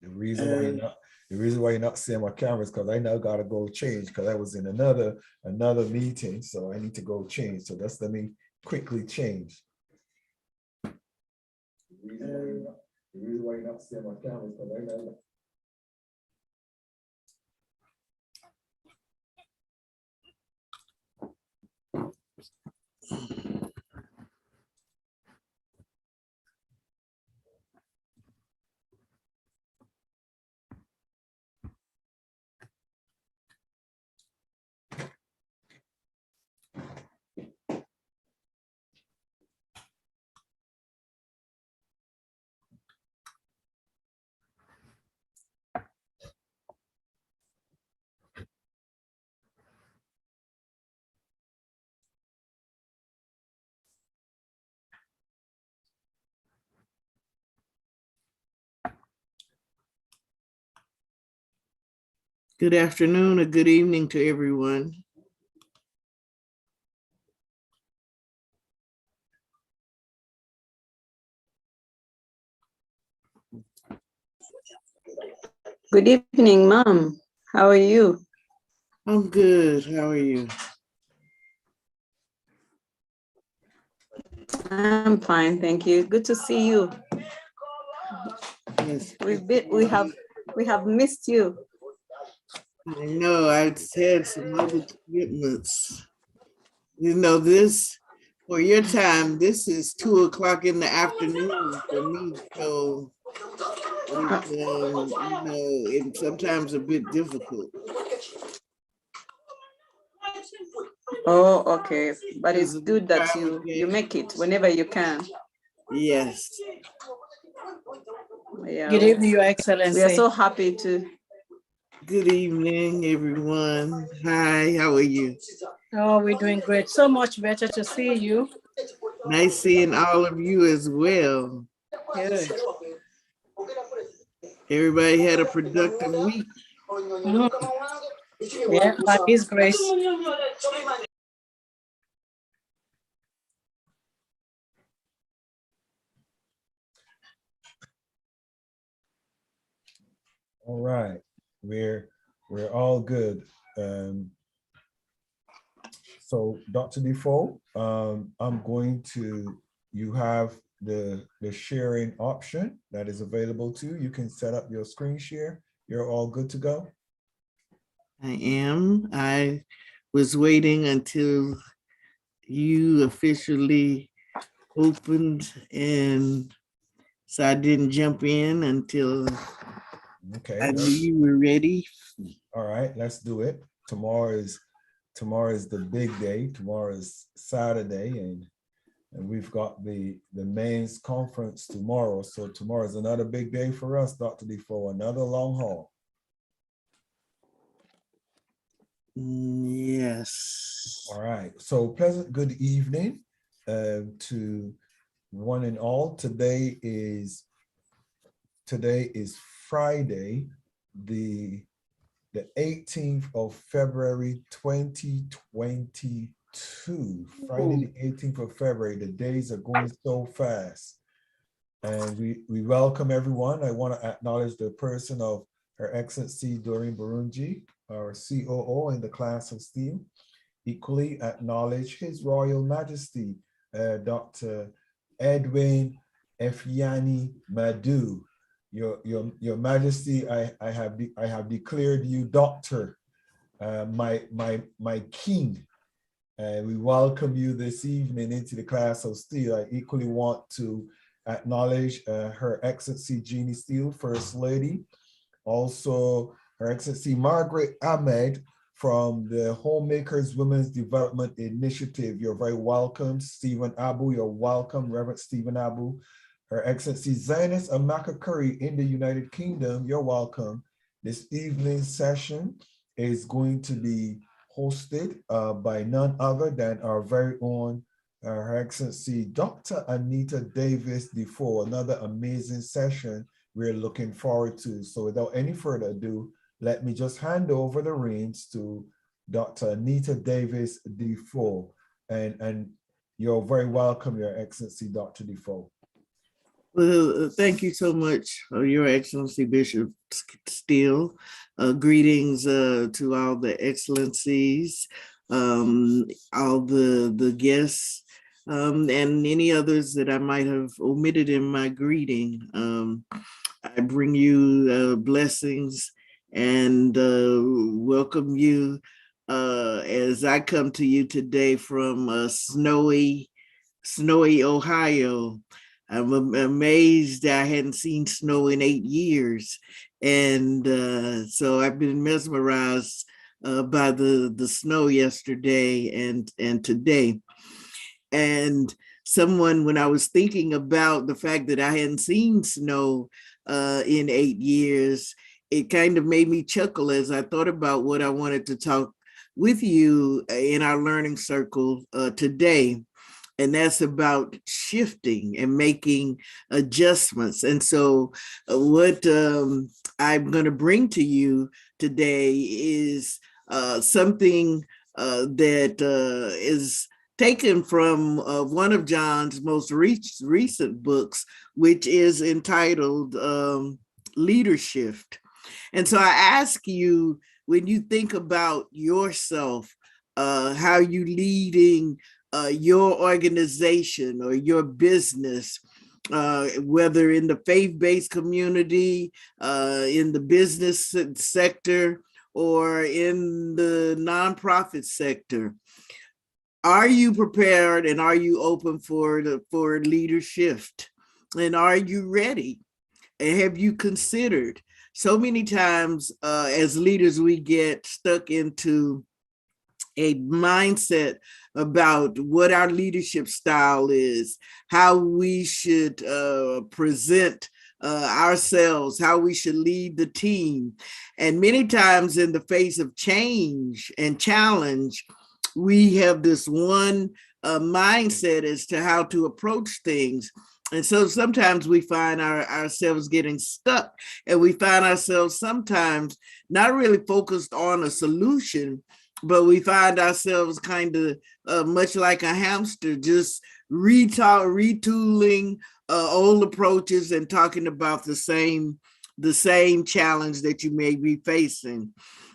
The reason why you're not seeing my camera is because I now gotta go change because I was in another meeting, so I need to go change. So just let me quickly change. The reason why you're not seeing my camera is because I know. Good afternoon or good evening to everyone. Good evening, Mom. How are you? I'm good. How are you? I'm fine, thank you. Good to see you. Yes. We have missed you. I know I had some other commitments. You know, this for your time, this is 2 o'clock in the afternoon for me. So it's sometimes a bit difficult. Oh, okay. But it's good that you make it whenever you can. Yes. Yeah. Good evening, Your Excellency. We are so happy to. Good evening, everyone. Hi, how are you? Oh, we're doing great. So much better to see you. Nice seeing all of you as well. Good. Everybody had a productive week. Yeah, by His grace. All right, we're all good. So Dr. DeFoe, I'm going to, you have the sharing option that is available to you. You can set up your screen share. You're all good to go? I am. I was waiting until you officially opened, and so I didn't jump in until I knew you were ready. All right, let's do it. Tomorrow is the big day. Tomorrow is Saturday, and we've got the mains conference tomorrow. So tomorrow is another big day for us, Dr. DeFoe, another long haul. Yes. All right. So pleasant good evening to one and all. Today is Friday, the 18th of February, 2022. Friday, the 18th of February. The days are going so fast. And we welcome everyone. I want to acknowledge the person of Her Excellency Doreen Burunji, our COO in the class of STEAM. Equally acknowledge His Royal Majesty, Dr. Edwin Efyani Madu. Your Majesty, I have declared you doctor, my king. We welcome you this evening into the class of Steel. I equally want to acknowledge Her Excellency Jeannie Steele, First Lady. Also, Her Excellency Margaret Ahmed from the Homemakers Women's Development Initiative. You're very welcome. Stephen Abu, you're welcome. Reverend Stephen Abu. Her Excellency Zainis Amaka Curry in the United Kingdom, you're welcome. This evening's session is going to be hosted by none other than our very own Her Excellency Dr. Anita Davis-DeFoe, another amazing session we're looking forward to. So without any further ado, let me just hand over the reins to Dr. Anita Davis-DeFoe. And you're very welcome, Your Excellency, Dr. DeFoe. Well, thank you so much, Your Excellency Bishop Steele. Greetings to all the excellencies, all the guests, and any others that I might have omitted in my greeting. I bring you blessings and welcome you as I come to you today from snowy Ohio. I'm amazed I hadn't seen snow in 8 years. And so I've been mesmerized by the snow yesterday and today. And when I was thinking about the fact that I hadn't seen snow in 8 years, it kind of made me chuckle as I thought about what I wanted to talk with you in our learning circle today. And that's about shifting and making adjustments. And so what I'm going to bring to you today is something that is taken from one of John's most recent books, which is entitled LEADERSHIFT. And so I ask you, when you think about yourself, how you leading your organization or your business, whether in the faith-based community, in the business sector, or in the nonprofit sector. Are you prepared and are you open for leadership? And are you ready? And have you considered? So many times as leaders, we get stuck into a mindset about what our leadership style is, how we should present ourselves, how we should lead the team. And many times in the face of change and challenge, we have this one mindset as to how to approach things. And so sometimes we find ourselves getting stuck, and we find ourselves sometimes not really focused on a solution, but we find ourselves kind of much like a hamster, just retooling old approaches and talking about the same challenge that you may be facing.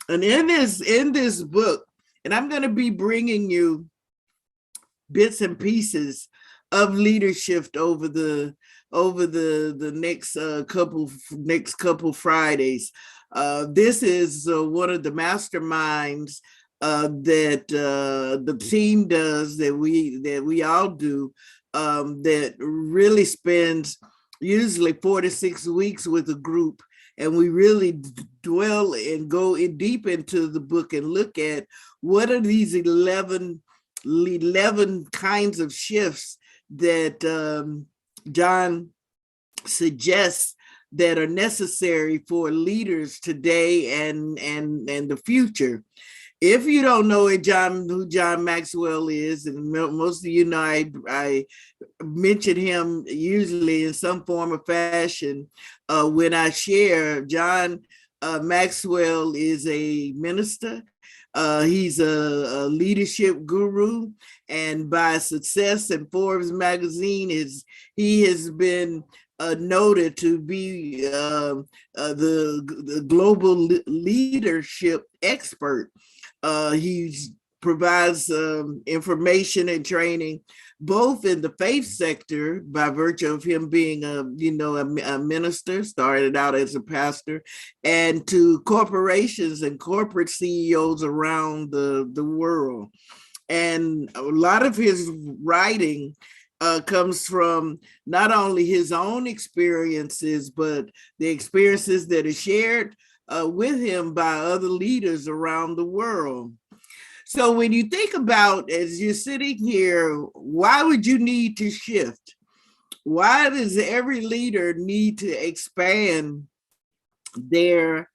And in this book, and I'm going to be bringing you bits and pieces of leadership over the next couple Fridays. This is one of the masterminds that the team does, that we all do, that really spends usually 4 to 6 weeks with a group, and we really dwell and go in deep into the book and look at what are these 11 kinds of shifts that John suggests that are necessary for leaders today and the future. If you don't know who John Maxwell is, and most of you know, I mention him usually in some form or fashion when I share. John Maxwell is a minister. He's a leadership guru, and by Success and Forbes magazine, he has been noted to be the global leadership expert. He provides information and training both in the faith sector by virtue of him being a minister, started out as a pastor, and to corporations and corporate CEOs around the world. And a lot of his writing comes from not only his own experiences, but the experiences that are shared with him by other leaders around the world. So when you think about, as you're sitting here, why would you need to shift? Why does every leader need to expand their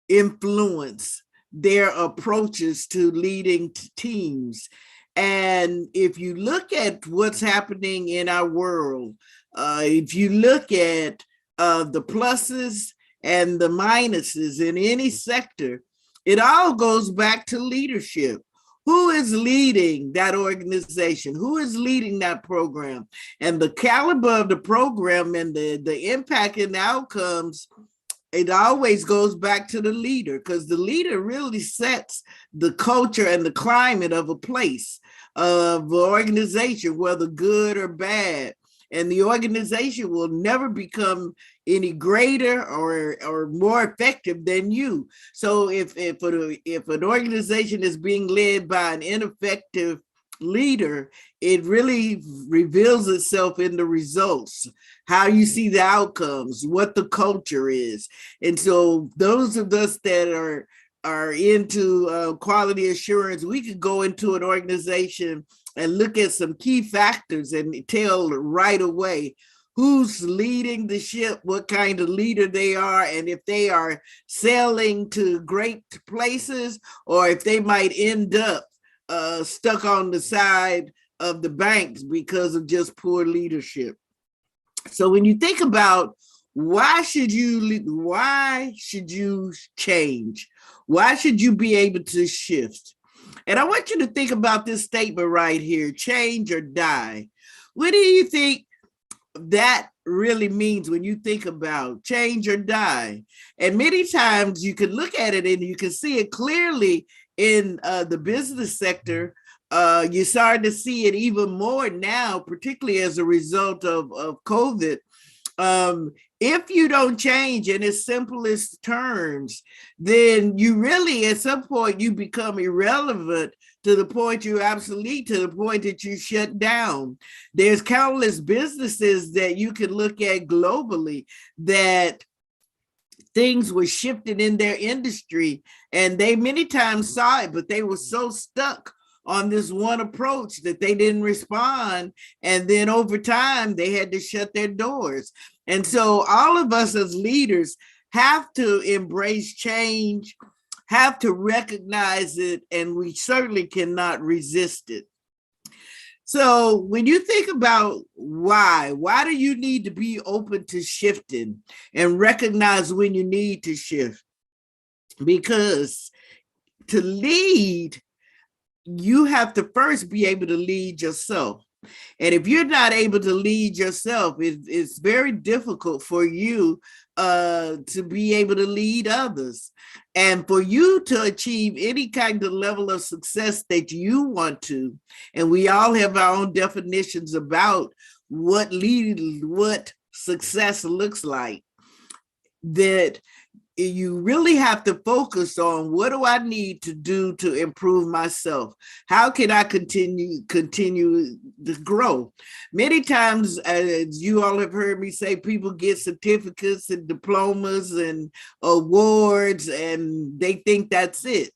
influence, their approaches to leading teams? And if you look at what's happening in our world, if you look at the pluses and the minuses in any sector, it all goes back to leadership. who is leading that organization? Who is leading that program? And the caliber of the program and the impact and the outcomes, it always goes back to the leader, because the leader really sets the culture and the climate of a place, of an organization, whether good or bad. And the organization will never become any greater or more effective than you. So if an organization is being led by an ineffective leader, it really reveals itself in the results, how you see the outcomes, what the culture is. And so those of us that are into quality assurance, we could go into an organization and look at some key factors and tell right away who's leading the ship, what kind of leader they are, and if they are sailing to great places, or if they might end up stuck on the side of the banks because of just poor leadership. So when you think about why should you change? Why should you be able to shift? And I want you to think about this statement right here, change or die. What do you think that really means when you think about change or die? And many times you can look at it and you can see it clearly in the business sector. You're starting to see it even more now, particularly as a result of COVID. If you don't change in its simplest terms, then you really, at some point, you become irrelevant to the point you're obsolete, to the point that you shut down. There's countless businesses that you can look at globally that things were shifting in their industry, and they many times saw it, but they were so stuck on this one approach that they didn't respond. And then over time, they had to shut their doors. And so all of us as leaders have to embrace change, have to recognize it, and we certainly cannot resist it. So when you think about why do you need to be open to shifting and recognize when you need to shift? Because to lead, you have to first be able to lead yourself. And if you're not able to lead yourself, it's very difficult for you to be able to lead others. And for you to achieve any kind of level of success that you want to, and we all have our own definitions about what success looks like, that you really have to focus on, what do I need to do to improve myself? How can I continue to grow? Many times, as you all have heard me say, people get certificates and diplomas and awards, and they think that's it.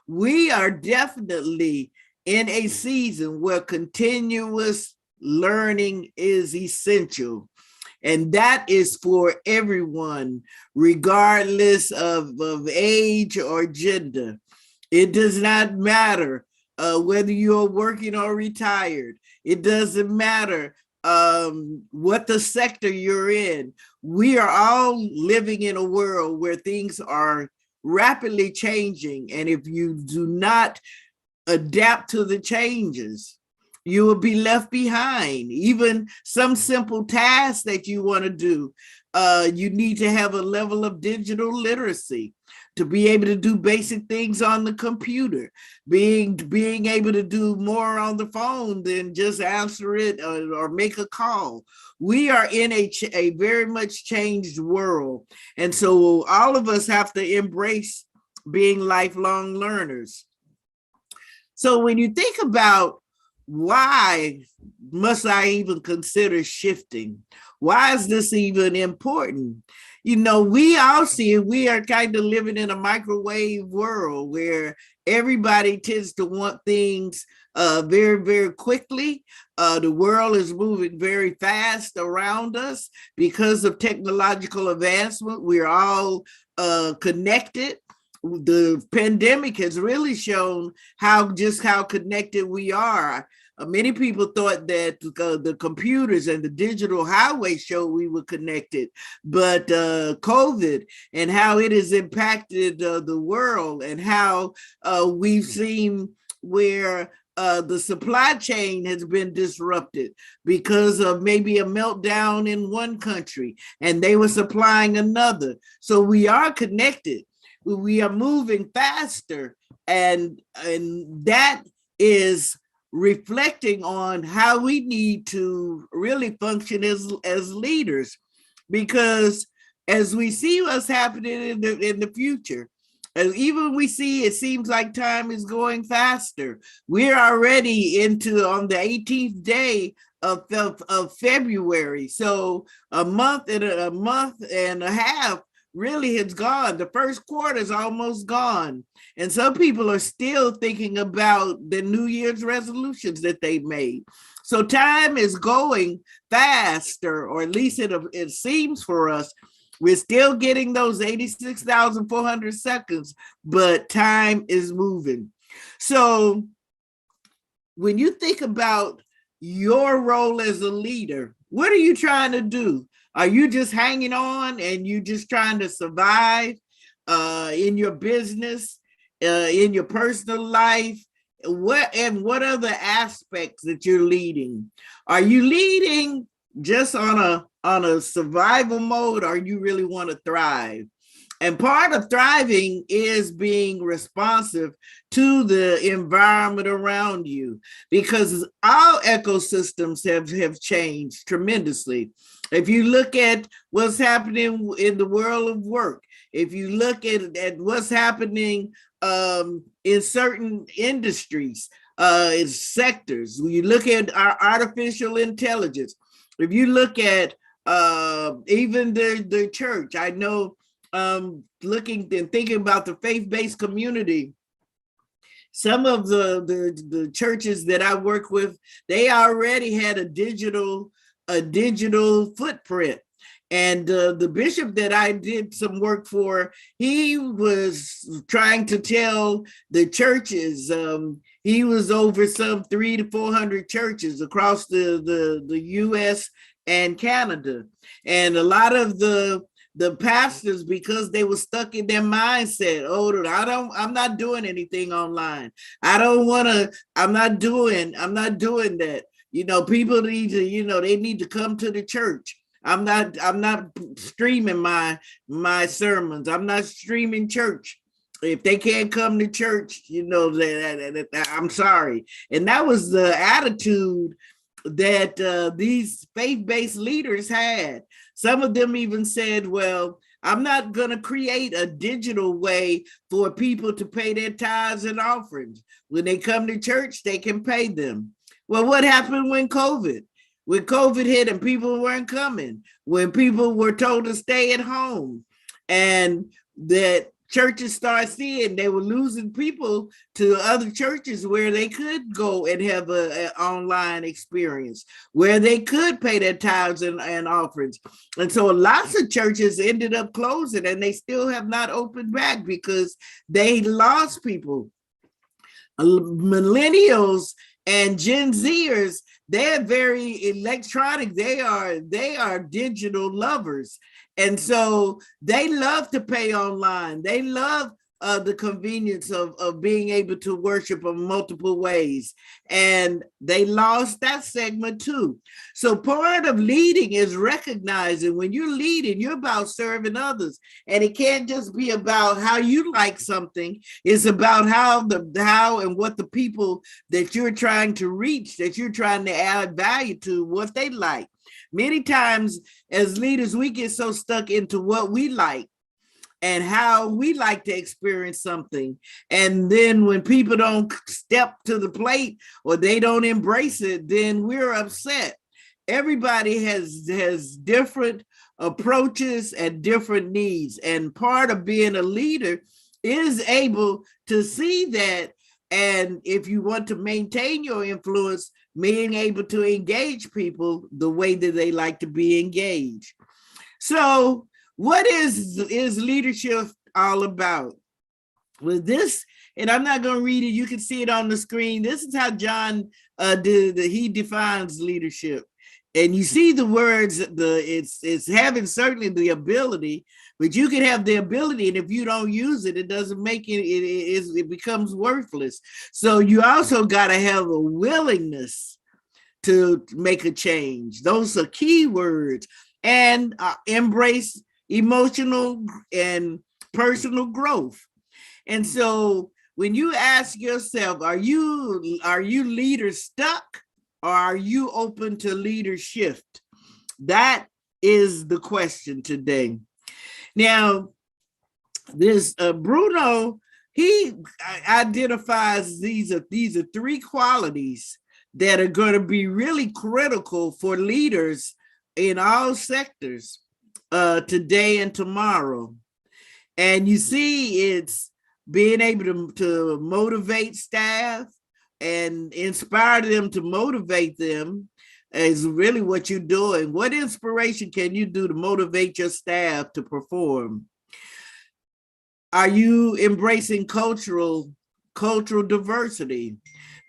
We are definitely in a season where continuous learning is essential. And that is for everyone, regardless of age or gender. It does not matter whether you're working or retired. It doesn't matter what the sector you're in. We are all living in a world where things are rapidly changing. And if you do not adapt to the changes, you will be left behind. Even some simple tasks that you want to do, you need to have a level of digital literacy to be able to do basic things on the computer, being able to do more on the phone than just answer it or make a call. We are in a very much changed world. And so all of us have to embrace being lifelong learners. So when you think about why must I even consider shifting? Why is this even important? You know, we all see it. We are kind of living in a microwave world where everybody tends to want things very, very quickly. The world is moving very fast around us because of technological advancement. We're all connected. The pandemic has really shown how connected we are. Many people thought that the computers and the digital highway showed we were connected, but COVID and how it has impacted the world, and how we've seen where the supply chain has been disrupted because of maybe a meltdown in one country and they were supplying another. So we are connected. We are moving faster, and that is reflecting on how we need to really function as leaders, because as we see what's happening in the future, and even we see it seems like time is going faster. We're already on the 18th day of February. So a month and a half really has gone. The first quarter is almost gone. And some people are still thinking about the New Year's resolutions that they made. So time is going faster, or at least it seems for us. We're still getting those 86,400 seconds, but time is moving. So when you think about your role as a leader, what are you trying to do? Are you just hanging on and you just trying to survive in your business, in your personal life? What other aspects that you're leading? Are you leading just on a survival mode, or you really want to thrive? And part of thriving is being responsive to the environment around you, because our ecosystems have changed tremendously. If you look at what's happening in the world of work, if you look at what's happening in certain industries, in sectors, when you look at our artificial intelligence, if you look at even the church, I know looking and thinking about the faith-based community, some of the churches that I work with, they already had a digital footprint. And the bishop that I did some work for, he was trying to tell the churches, he was over some 300 to 400 churches across the US and Canada. And a lot of the pastors, because they were stuck in their mindset, I'm not doing anything online. I'm not doing that. People need to, they need to come to the church. I'm not streaming my sermons. I'm not streaming church. If they can't come to church, I'm sorry. And that was the attitude that these faith-based leaders had. Some of them even said, well, I'm not going to create a digital way for people to pay their tithes and offerings. When they come to church, they can pay them. Well, what happened when COVID hit and people weren't coming, when people were told to stay at home, and that churches started seeing they were losing people to other churches where they could go and have an online experience, where they could pay their tithes and offerings. And so lots of churches ended up closing, and they still have not opened back because they lost people. Millennials and Gen Zers, they're very electronic. They are digital lovers. And so they love to pay online. They love the convenience of being able to worship in multiple ways. And they lost that segment too. So part of leading is recognizing when you're leading, you're about serving others. And it can't just be about how you like something. It's about how and what the people that you're trying to reach, that you're trying to add value to, what they like. Many times as leaders, we get so stuck into what we like and how we like to experience something. And then when people don't step to the plate or they don't embrace it, then we're upset. Everybody has different approaches and different needs. And part of being a leader is able to see that. And if you want to maintain your influence, being able to engage people the way that they like to be engaged. So what is leadership all about? With this, and I'm not going to read it, you can see it on the screen. This is how John he defines leadership. And you see the words, it's having certainly the ability, But you can have the ability, and if you don't use it, it doesn't make it becomes worthless. So you also got to have a willingness to make a change. Those are key words. And embrace emotional and personal growth. And so when you ask yourself, are you leader stuck, or are you open to leadership? That is the question today. Now, this Bruno, he identifies these are 3 qualities that are going to be really critical for leaders in all sectors today and tomorrow. And you see, it's being able to motivate staff and inspire them to motivate them is really what you're doing. What inspiration can you do to motivate your staff to perform? Are you embracing cultural diversity?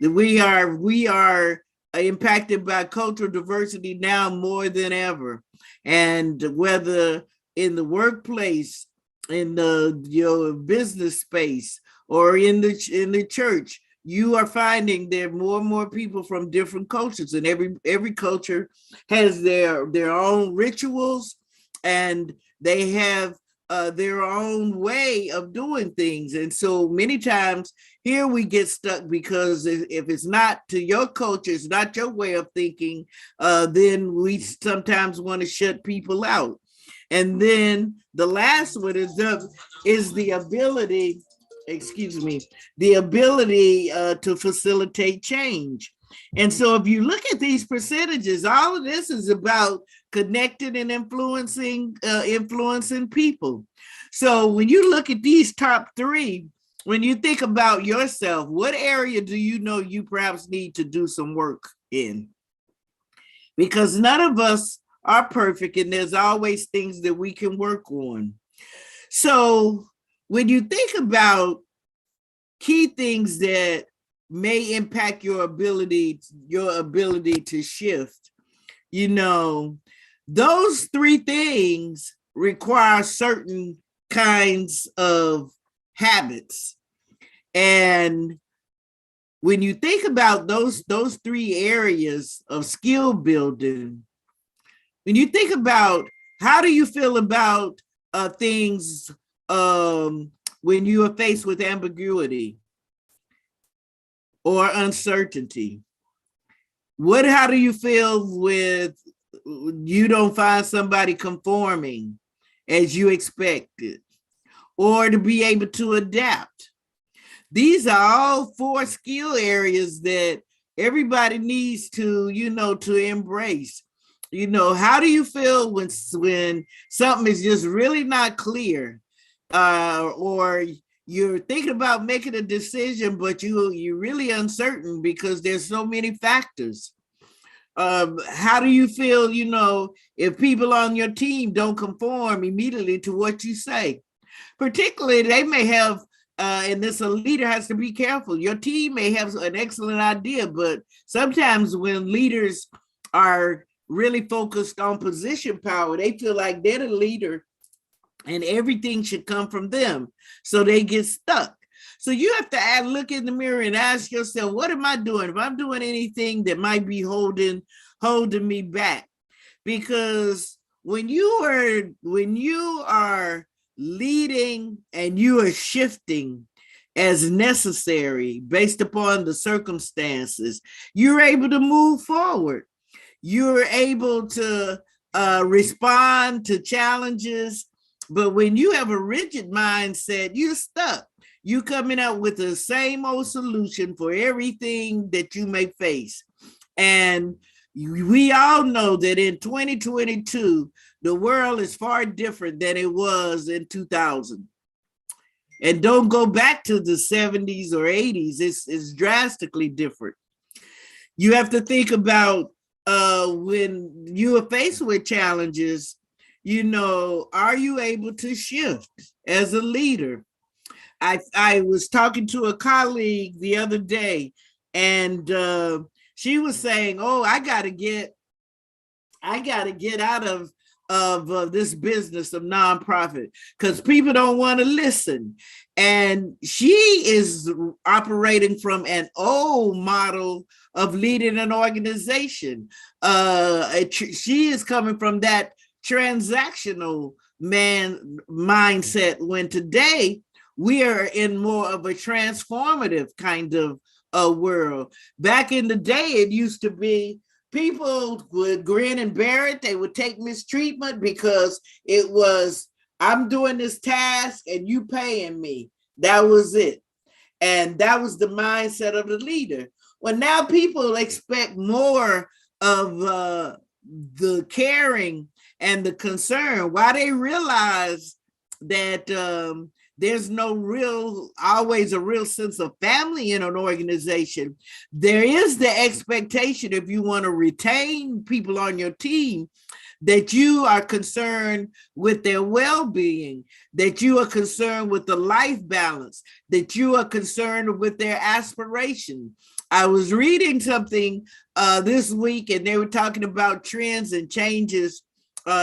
We are impacted by cultural diversity now more than ever. And whether in the workplace, in your business space, or in the church, you are finding there are more and more people from different cultures, and every culture has their own rituals, and they have their own way of doing things. And so many times here we get stuck because if it's not to your culture, it's not your way of thinking, then we sometimes want to shut people out. And then the last one is the ability, the ability to facilitate change. And so if you look at these percentages, all of this is about connecting and influencing people. So when you look at these top 3, when you think about yourself, what area do you know you perhaps need to do some work in? Because none of us are perfect, and there's always things that we can work on. So when you think about key things that may impact your ability to shift, those 3 things require certain kinds of habits. And when you think about those 3 areas of skill building, when you think about how do you feel about things when you are faced with ambiguity or uncertainty? How do you feel with you don't find somebody conforming as you expected, or to be able to adapt? These are all 4 skill areas that everybody needs to embrace. How do you feel when something is just really not clear, or you're thinking about making a decision, but you're really uncertain because there's so many factors? How do you feel, if people on your team don't conform immediately to what you say? Particularly, they may have, and this a leader has to be careful. Your team may have an excellent idea, but sometimes when leaders are really focused on position power, they feel like they're the leader and everything should come from them. So they get stuck. So you have to look in the mirror and ask yourself, what am I doing? If I'm doing anything that might be holding me back? Because when you are leading and you are shifting as necessary based upon the circumstances, you're able to move forward. You're able to respond to challenges. But when you have a rigid mindset, you're stuck. You coming up with the same old solution for everything that you may face. And we all know that in 2022, the world is far different than it was in 2000. And don't go back to the 70s or 80s. It's drastically different. You have to think about when you are faced with challenges, are you able to shift as a leader? I was talking to a colleague the other day, and she was saying, I got to get out of of this business of nonprofit, because people don't want to listen. And she is operating from an old model of leading an organization. She is coming from that transactional mindset, when today we are in more of a transformative kind of world. Back in the day, it used to be people would grin and bear it. They would take mistreatment because it was, I'm doing this task and you paying me. That was it. And that was the mindset of the leader. Well, now people expect more of the caring and the concern. Why they realize that there's no always a real sense of family in an organization. There is the expectation, if you want to retain people on your team, that you are concerned with their well-being, that you are concerned with the life balance, that you are concerned with their aspiration. I was reading something this week, and they were talking about trends and changes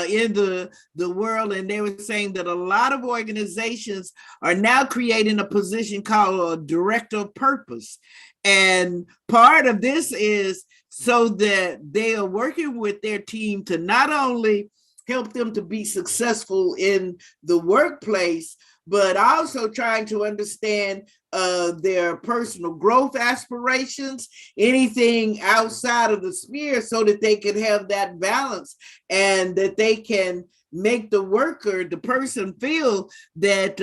in the world, and they were saying that a lot of organizations are now creating a position called a director of purpose. And part of this is so that they are working with their team to not only help them to be successful in the workplace, but also trying to understand their personal growth aspirations, anything outside of the sphere, so that they can have that balance and that they can make the worker, the person, feel that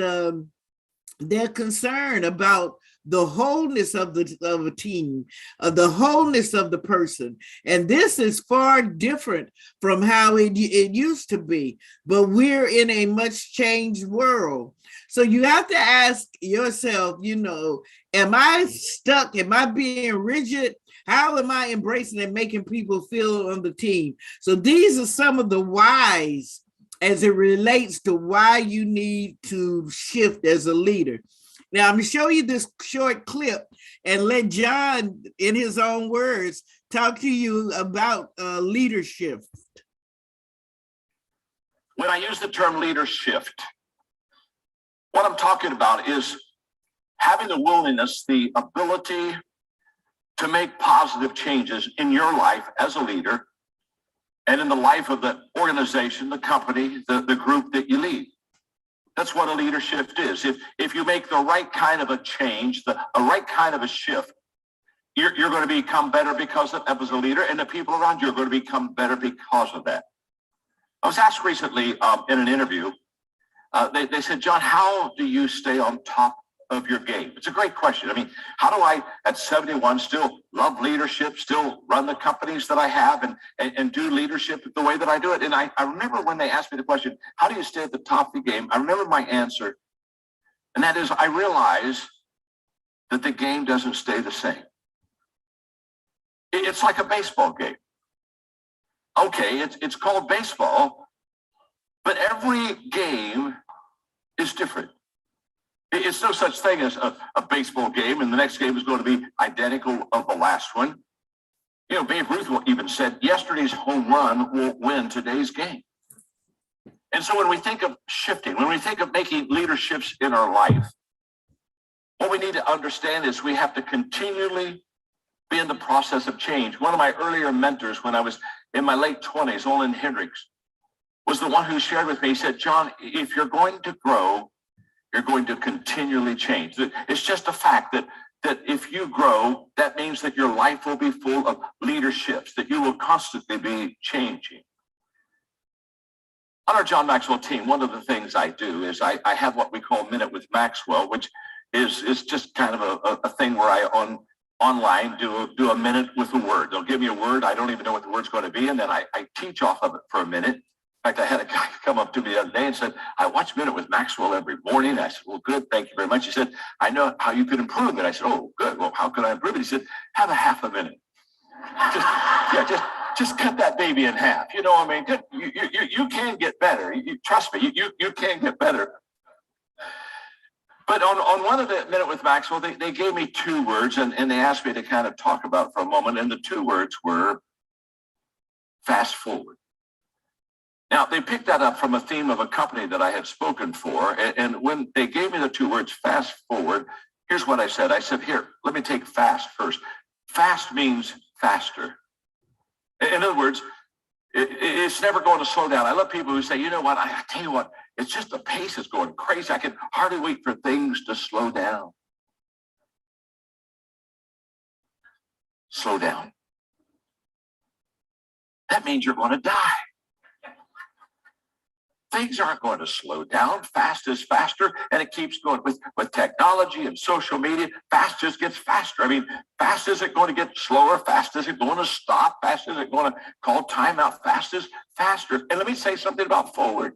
they're concerned about the wholeness of a team, the wholeness of the person. And this is far different from how it used to be, but we're in a much changed world. So you have to ask yourself, am I stuck? Am I being rigid? How am I embracing and making people feel on the team? So these are some of the whys as it relates to why you need to shift as a leader. Now, I'm going to show you this short clip and let John, in his own words, talk to you about leadership. When I use the term leadership, what I'm talking about is having the willingness, the ability to make positive changes in your life as a leader and in the life of the organization, the company, the group that you lead. That's what a leadership is. If you make the right kind of a change, a right kind of a shift, you're going to become better because of that as a leader, and the people around you are going to become better because of that. I was asked recently in an interview, they said, John, how do you stay on top of your game? It's a great question. I mean, how do I, at 71, still love leadership, still run the companies that I have and do leadership the way that I do it? And I remember when they asked me the question, how do you stay at the top of the game? I remember my answer, and that is, I realize that the game doesn't stay the same. It's like a baseball game. Okay, it's called baseball, but every game is different. It's no such thing as a baseball game and the next game is going to be identical of the last one. Babe Ruth even said yesterday's home run won't win today's game. And so when we think of shifting, when we think of making leaderships in our life, what we need to understand is we have to continually be in the process of change. One of my earlier mentors when I was in my late 20s, Olin Hendricks, was the one who shared with me. He said, John, if you're going to grow, you're going to continually change. It's just a fact that if you grow, that means that your life will be full of leaderships, that you will constantly be changing. On our John Maxwell team, one of the things I do is I have what we call Minute with Maxwell, which is just kind of a thing where I online do a minute with a word. They'll give me a word. I don't even know what the word's going to be. And then I teach off of it for a minute. In fact, I had a guy come up to me the other day and said, I watch Minute with Maxwell every morning. I said, well, good. Thank you very much. He said, I know how you could improve it. I said, oh, good. Well, how can I improve it? He said, have a half a minute. Just cut that baby in half. I mean, you can get better. Trust me, you can get better. But on one of the Minute with Maxwell, they gave me two words and they asked me to kind of talk about for a moment. And the two words were fast forward. Now, they picked that up from a theme of a company that I had spoken for. And when they gave me the two words fast forward, here's what I said. I said, here, let me take fast first. Fast means faster. In other words, it's never going to slow down. I love people who say, you know what, I tell you what, it's just the pace is going crazy. I can hardly wait for things to slow down. Slow down. That means you're going to die. Things aren't going to slow down. Fast is faster, and it keeps going. With technology and social media, fast just gets faster. I mean, fast isn't going to get slower. Fast isn't going to stop. Fast isn't going to call timeout. Fast is faster. And let me say something about forward.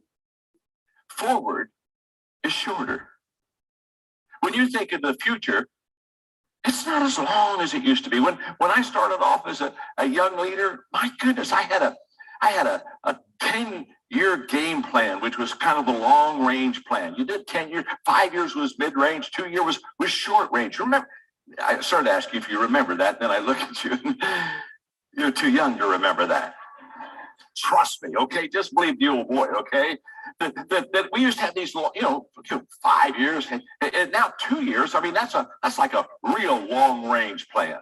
Forward is shorter. When you think of the future, it's not as long as it used to be. When I started off as a young leader, my goodness, I had a 10-year game plan, which was kind of the long range plan. You did 10 years, 5 years was mid range, 2 years was short range. Remember, I started to ask you if you remember that. Then I look at you and you're too young to remember that. Trust me, okay? Just believe the old boy, okay? That we used to have these, 5 years and now 2 years. I mean, that's like a real long range plan.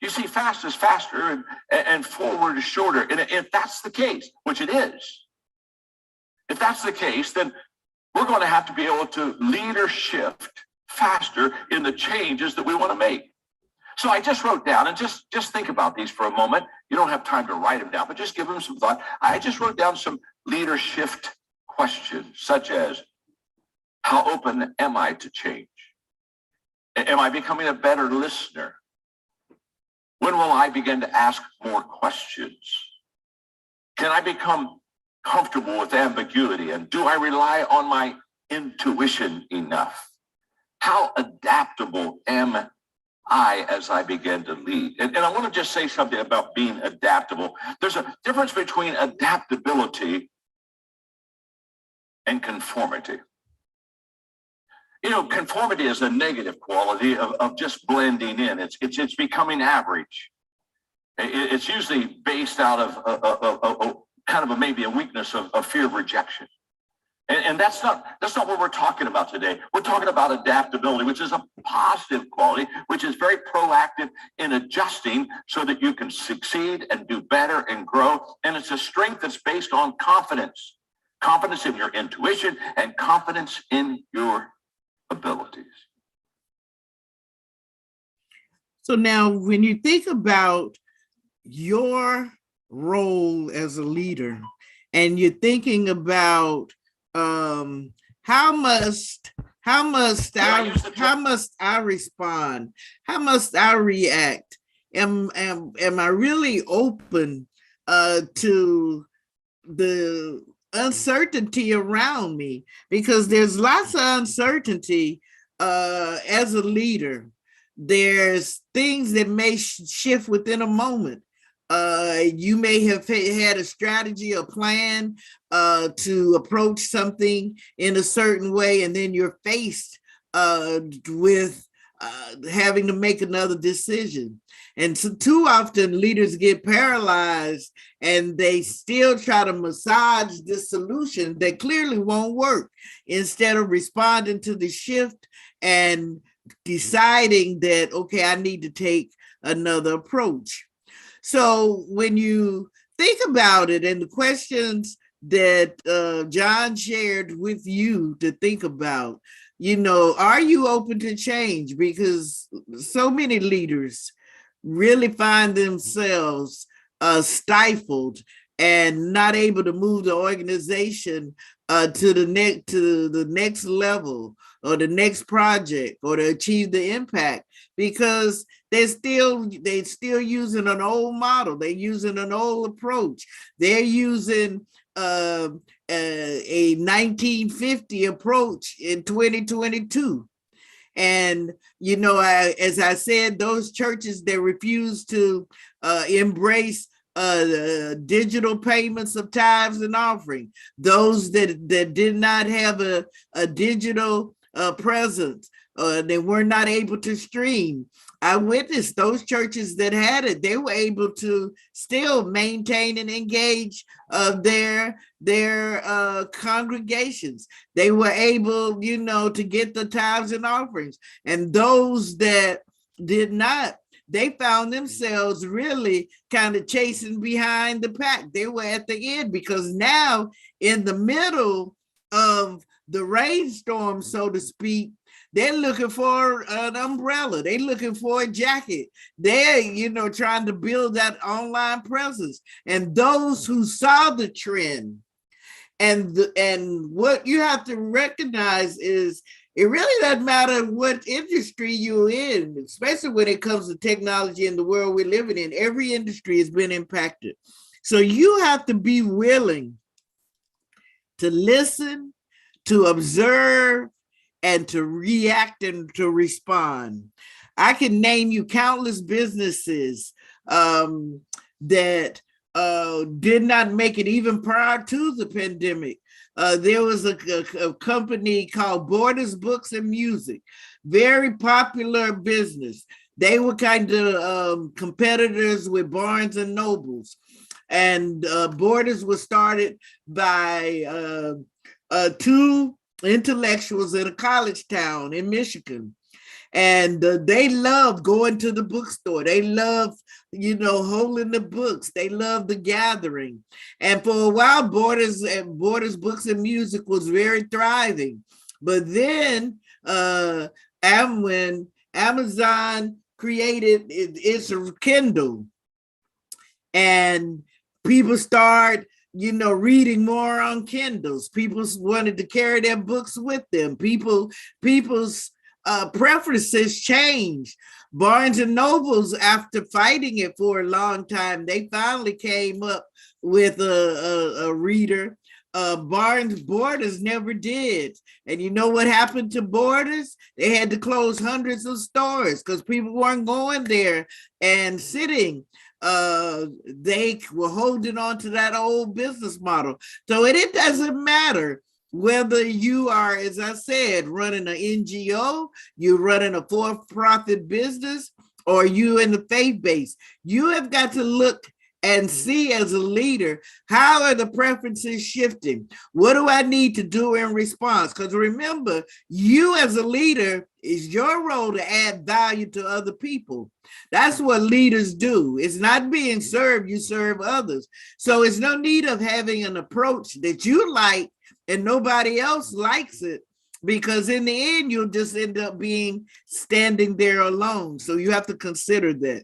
You see, fast is faster and forward is shorter. And if that's the case, which it is, if that's the case, then we're going to have to be able to leadership faster in the changes that we want to make. So I just wrote down, and just think about these for a moment. You don't have time to write them down, but just give them some thought. I just wrote down some leadership questions, such as, how open am I to change? Am I becoming a better listener? When will I begin to ask more questions? Can I become comfortable with ambiguity? And do I rely on my intuition enough? How adaptable am I as I begin to lead? And I want to just say something about being adaptable. There's a difference between adaptability and conformity. Conformity is a negative quality of just blending in. It's becoming average. It's usually based out of kind of maybe a weakness of fear of rejection. And that's not what we're talking about today. We're talking about adaptability, which is a positive quality, which is very proactive in adjusting so that you can succeed and do better and grow. And it's a strength that's based on confidence in your intuition and confidence in your abilities. So now when you think about your role as a leader and you're thinking about how must I respond? How must I react? Am I really open to the uncertainty around me? Because there's lots of uncertainty as a leader. There's things that may shift within a moment. You may have had a strategy, a plan to approach something in a certain way, and then you're faced with having to make another decision. And so too often leaders get paralyzed and they still try to massage this solution that clearly won't work instead of responding to the shift and deciding that, okay, I need to take another approach. So when you think about it and the questions that John shared with you to think about, are you open to change? Because so many leaders really find themselves stifled and not able to move the organization to the next level or the next project or to achieve the impact, because they're still using an old model. They're using an old approach. They're using a 1950 approach in 2022. And, as I said, those churches that refuse to embrace digital payments of tithes and offering, those that did not have a digital presence. They were not able to stream. I witnessed those churches that had it. They were able to still maintain and engage their congregations. They were able, to get the tithes and offerings. And those that did not, they found themselves really kind of chasing behind the pack. They were at the end, because now in the middle of the rainstorm, so to speak, they're looking for an umbrella. They're looking for a jacket. They're, trying to build that online presence. And those who saw the trend, and what you have to recognize is, it really doesn't matter what industry you're in, especially when it comes to technology in the world we're living in. Every industry has been impacted. So you have to be willing to listen, to observe, and to react and to respond. I can name you countless businesses that did not make it even prior to the pandemic. There was a company called Borders Books and Music, very popular business. They were kind of competitors with Barnes and Nobles. And Borders was started by two intellectuals in a college town in Michigan. And they loved going to the bookstore. They loved, holding the books. They loved the gathering. And for a while, Borders Books and Music was very thriving. But then when Amazon created its Kindle, and people start reading more on Kindles. People wanted to carry their books with them. People's preferences changed. Barnes and Nobles, after fighting it for a long time, they finally came up with a reader. Borders never did. And you know what happened to Borders? They had to close hundreds of stores because people weren't going there and sitting. They were holding on to that old business model. So it doesn't matter whether you are, as I said, running an NGO, you're running a for-profit business, or you in the faith base. You have got to look and see, as a leader, how are the preferences shifting? What do I need to do in response? Because remember, you as a leader, it's your role to add value to other people. That's what leaders do. It's not being served, you serve others. So it's no need of having an approach that you like and nobody else likes it, because in the end, you'll just end up standing there alone. So you have to consider that.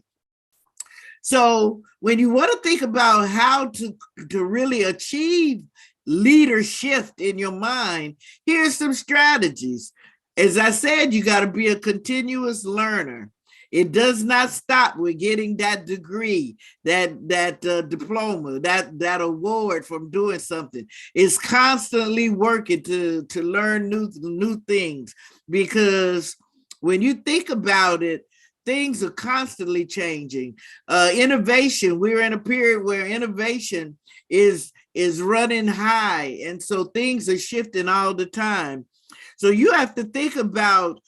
So when you want to think about how to really achieve leadership in your mind, here's some strategies. As I said, you got to be a continuous learner. It does not stop with getting that degree, that diploma, that award from doing something. It's constantly working to learn new things, because when you think about it, things are constantly changing. Innovation, we're in a period where innovation is running high, and so things are shifting all the time. So you have to think about,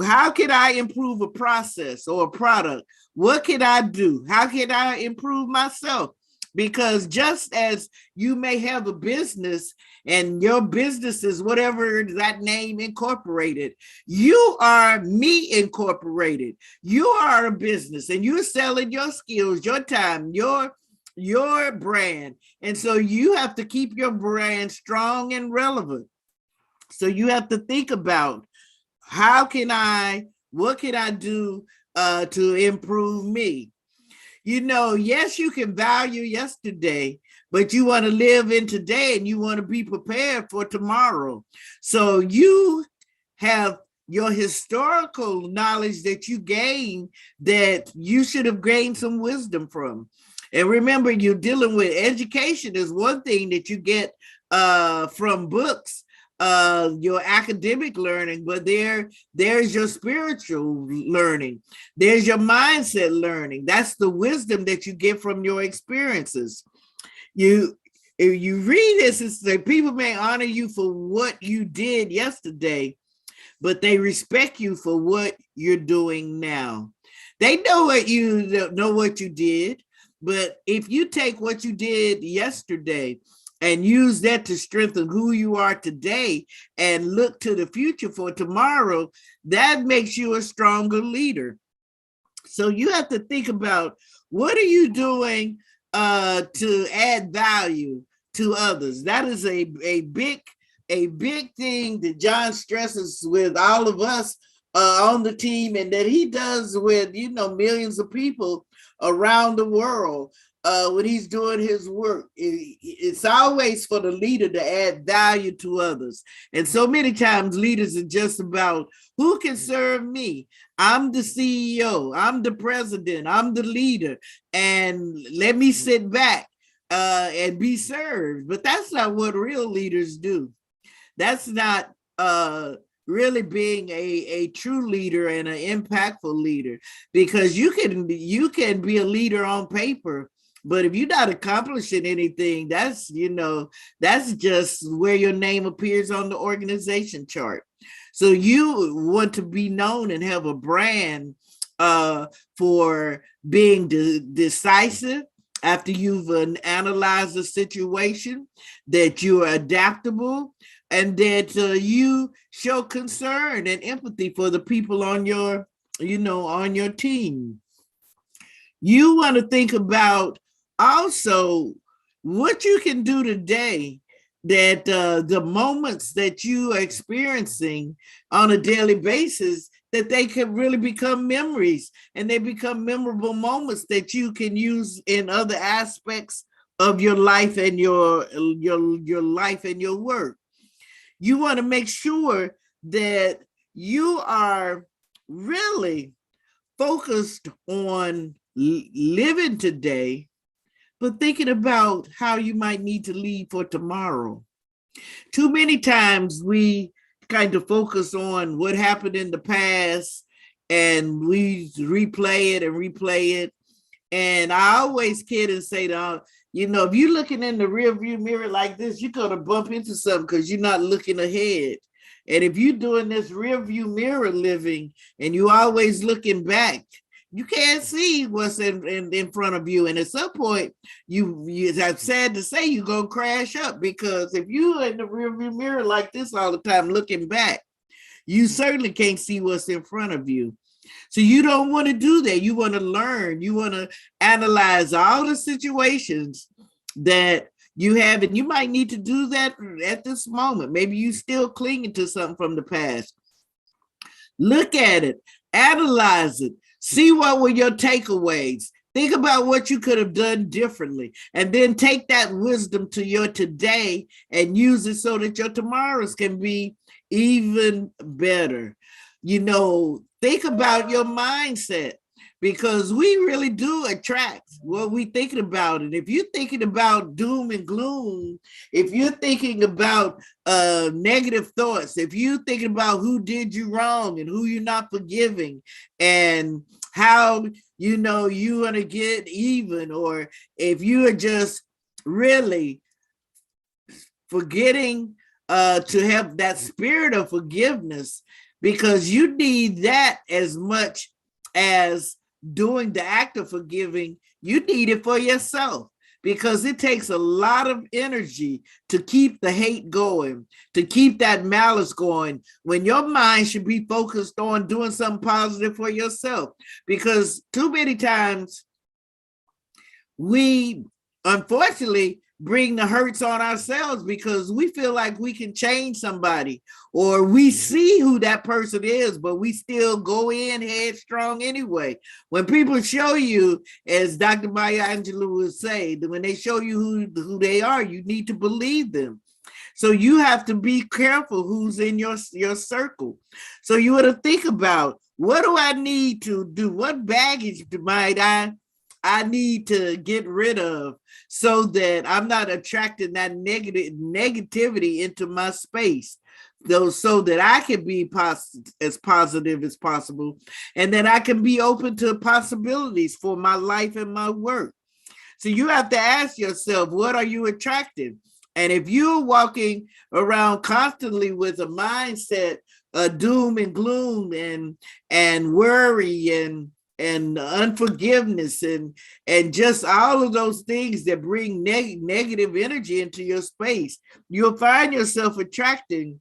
how can I improve a process or a product? What can I do? How can I improve myself? Because just as you may have a business and your business is whatever that name incorporated, you are Me Incorporated. You are a business and you're selling your skills, your time, your brand. And so you have to keep your brand strong and relevant. So you have to think about, what can I do to improve me? Yes, you can value yesterday, but you want to live in today and you want to be prepared for tomorrow. So you have your historical knowledge that you gain, that you should have gained some wisdom from. And remember, you're dealing with education is one thing that you get from books, your academic learning, but there's your spiritual learning. There's your mindset learning. That's the wisdom that you get from your experiences. If you read this, it's like, people may honor you for what you did yesterday, but they respect you for what you're doing now. They know what you did, but if you take what you did yesterday and use that to strengthen who you are today and look to the future for tomorrow, that makes you a stronger leader. So you have to think about, what are you doing to add value to others? That is a big thing that John stresses with all of us on the team, and that he does with, millions of people around the world when he's doing his work. It's always for the leader to add value to others. And so many times leaders are just about, who can serve me? I'm the CEO, I'm the president, I'm the leader, and let me sit back and be served. But that's not what real leaders do. That's not really being a true leader and an impactful leader, because you can be a leader on paper, but if you're not accomplishing anything, that's just where your name appears on the organization chart. So you want to be known and have a brand for being decisive after you've analyzed the situation, that you're adaptable, and that you show concern and empathy for the people on your team. You want to think about also what you can do today, that the moments that you are experiencing on a daily basis, that they can really become memories, and they become memorable moments that you can use in other aspects of your life and your life and your work. You want to make sure that you are really focused on living today, but thinking about how you might need to lead for tomorrow. Too many times we kind of focus on what happened in the past, and we replay it. And I always kid and say, if you're looking in the rear view mirror like this, you're going to bump into something because you're not looking ahead. And if you're doing this rear view mirror living and you always looking back, you can't see what's in front of you. And at some point, I'm sad to say, you're going to crash up, because if you're in the rear view mirror like this all the time looking back, you certainly can't see what's in front of you. So you don't want to do that. You want to learn. You want to analyze all the situations that you have, and you might need to do that at this moment. Maybe you still clinging to something from the past. Look at it, analyze it, see what were your takeaways. Think about what you could have done differently, and then take that wisdom to your today and use it so that your tomorrows can be even better. Think about your mindset, because we really do attract what we're thinking about. And if you're thinking about doom and gloom, if you're thinking about negative thoughts, if you're thinking about who did you wrong and who you're not forgiving, and how you want to get even, or if you are just really forgetting to have that spirit of forgiveness, because you need that as much as doing the act of forgiving. You need it for yourself, because it takes a lot of energy to keep the hate going, to keep that malice going, when your mind should be focused on doing something positive for yourself. Because too many times we, unfortunately, bring the hurts on ourselves, because we feel like we can change somebody, or we see who that person is, but we still go in headstrong anyway. When people show you, as Dr. Maya Angelou would say, that when they show you who they are, you need to believe them. So you have to be careful who's in your circle. So you want to think about, what do I need to do? What baggage might I need to get rid of, so that I'm not attracting that negativity into my space, so that I can be as positive as possible, and that I can be open to possibilities for my life and my work. So you have to ask yourself, what are you attracting? And if you're walking around constantly with a mindset of doom and gloom and worry and unforgiveness and just all of those things that bring negative energy into your space, you'll find yourself attracting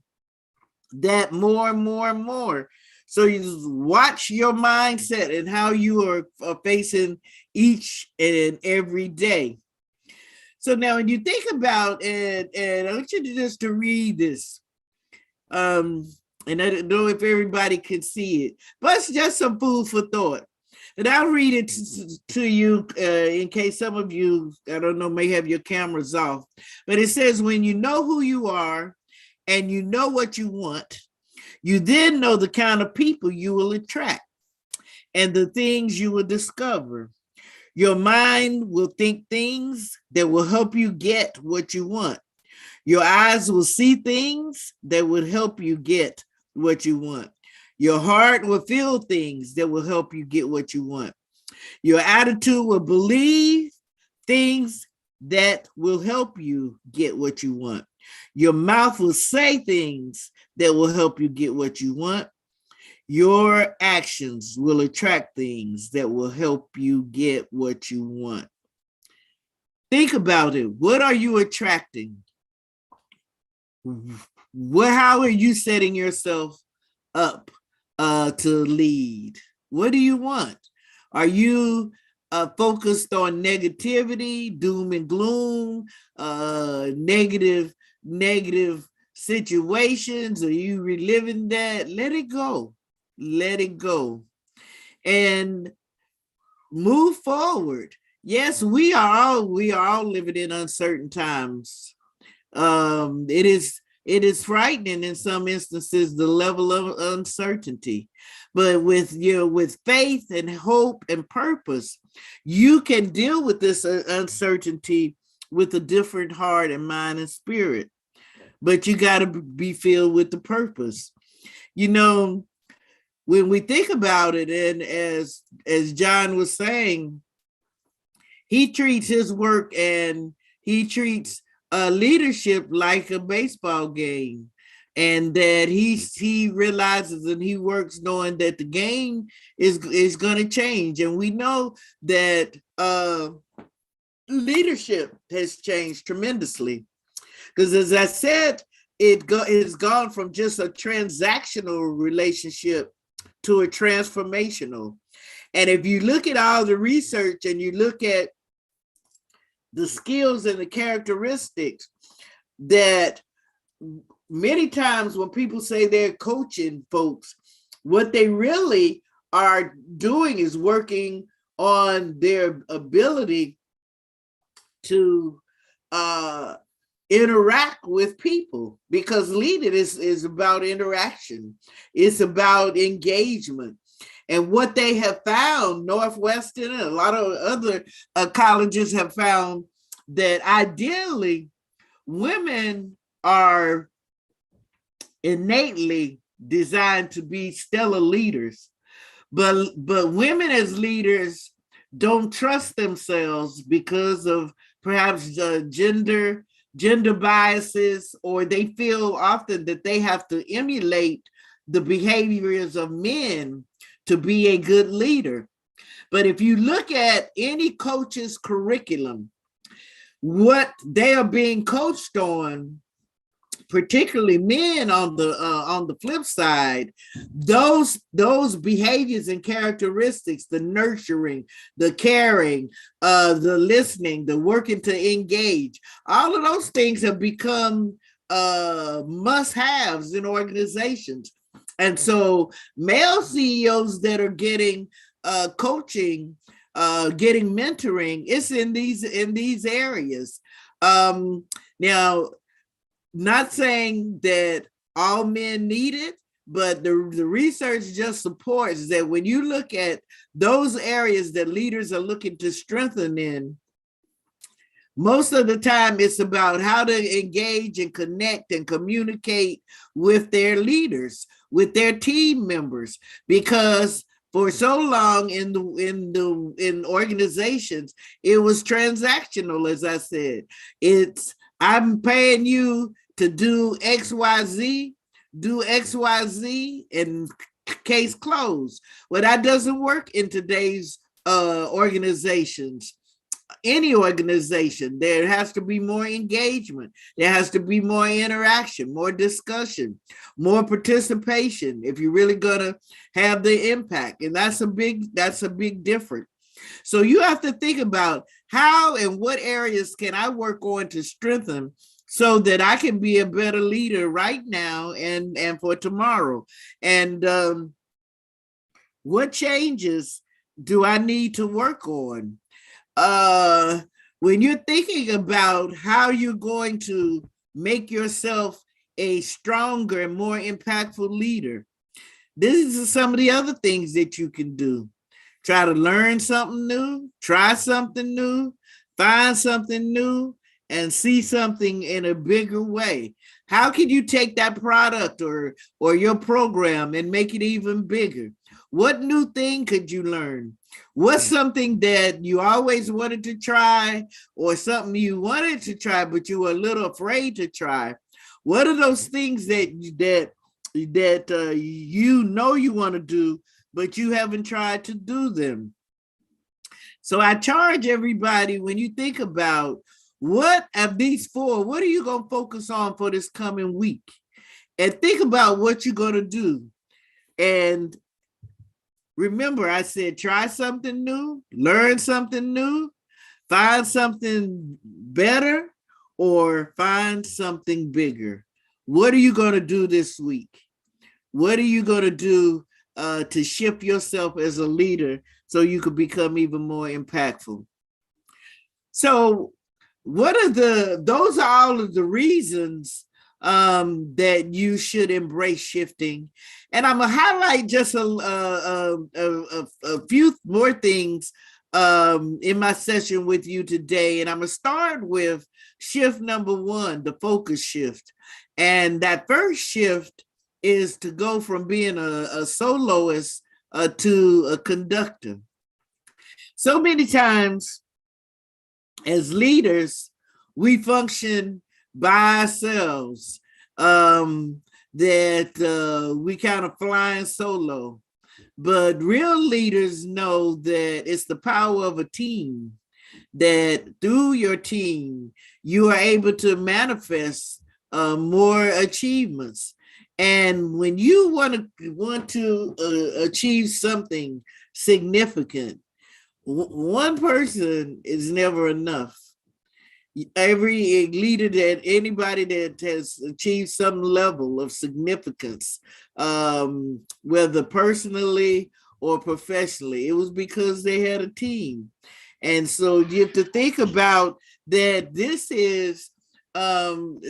that more and more and more. So you just watch your mindset and how you are facing each and every day. So now when you think about it, and I want you to just to read this, and I don't know if everybody can see it, but it's just some food for thought. And I'll read it to you in case some of you, I don't know, may have your cameras off. But it says, when you know who you are and you know what you want, you then know the kind of people you will attract and the things you will discover. Your mind will think things that will help you get what you want. Your eyes will see things that will help you get what you want. Your heart will feel things that will help you get what you want. Your attitude will believe things that will help you get what you want. Your mouth will say things that will help you get what you want. Your actions will attract things that will help you get what you want. Think about it. What are you attracting? How are you setting yourself up to lead? What do you want? Are you focused on negativity, doom and gloom, negative situations? Are you reliving that? Let it go. Let it go. And move forward. Yes, we are all living in uncertain times. It is frightening in some instances, the level of uncertainty. But with faith and hope and purpose, you can deal with this uncertainty with a different heart and mind and spirit. But you got to be filled with the purpose. You know, when we think about it, and as John was saying, he treats his work and he treats leadership like a baseball game, and that he realizes and he works knowing that the game is going to change. And we know that leadership has changed tremendously, because as I said, it's gone from just a transactional relationship to a transformational. And if you look at all the research and you look at the skills and the characteristics, that many times when people say they're coaching folks, what they really are doing is working on their ability to interact with people, because leading is about interaction. It's about engagement. And what they have found, Northwestern and a lot of other colleges have found, that ideally women are innately designed to be stellar leaders, but women as leaders don't trust themselves because of perhaps gender biases, or they feel often that they have to emulate the behaviors of men to be a good leader. But if you look at any coach's curriculum, what they are being coached on, particularly men on the flip side, those behaviors and characteristics, the nurturing, the caring, the listening, the working to engage, all of those things have become must-haves in organizations. And so male CEOs that are getting coaching, getting mentoring, it's in these areas. Now, not saying that all men need it, but the research just supports that when you look at those areas that leaders are looking to strengthen in, most of the time it's about how to engage and connect and communicate with their leaders, with their team members, because for so long in organizations, it was transactional, as I said. It's I'm paying you to do XYZ, do XYZ, and case closed. Well, that doesn't work in today's organizations. Any organization, there has to be more engagement. There has to be more interaction, more discussion, more participation if you're really gonna have the impact. And that's a big difference. So you have to think about how and what areas can I work on to strengthen so that I can be a better leader right now and for tomorrow. And what changes do I need to work on? When you're thinking about how you're going to make yourself a stronger and more impactful leader, this is some of the other things that you can do. Try to learn something new, try something new, find something new, and see something in a bigger way. How can you take that product or your program and make it even bigger? What new thing could you learn? What's something that you always wanted to try, or something you wanted to try but you were a little afraid to try? What are those things that you know you want to do, but you haven't tried to do them? So I charge everybody, when you think about what of these four, what are you going to focus on for this coming week? And think about what you're going to do. And remember, I said, try something new, learn something new, find something better, or find something bigger. What are you going to do this week? What are you going to do to shift yourself as a leader so you could become even more impactful? So those are all of the reasons that you should embrace shifting. And I'm gonna highlight just a few more things in my session with you today. And I'm gonna start with shift number one, the focus shift. And that first shift is to go from being a soloist to a conductor. So many times as leaders, we function by ourselves, that we kind of flying solo. But real leaders know that it's the power of a team, that through your team, you are able to manifest more achievements. And when you want to achieve something significant, one person is never enough. Every leader, that anybody that has achieved some level of significance, whether personally or professionally, it was because they had a team. And so you have to think about that. This is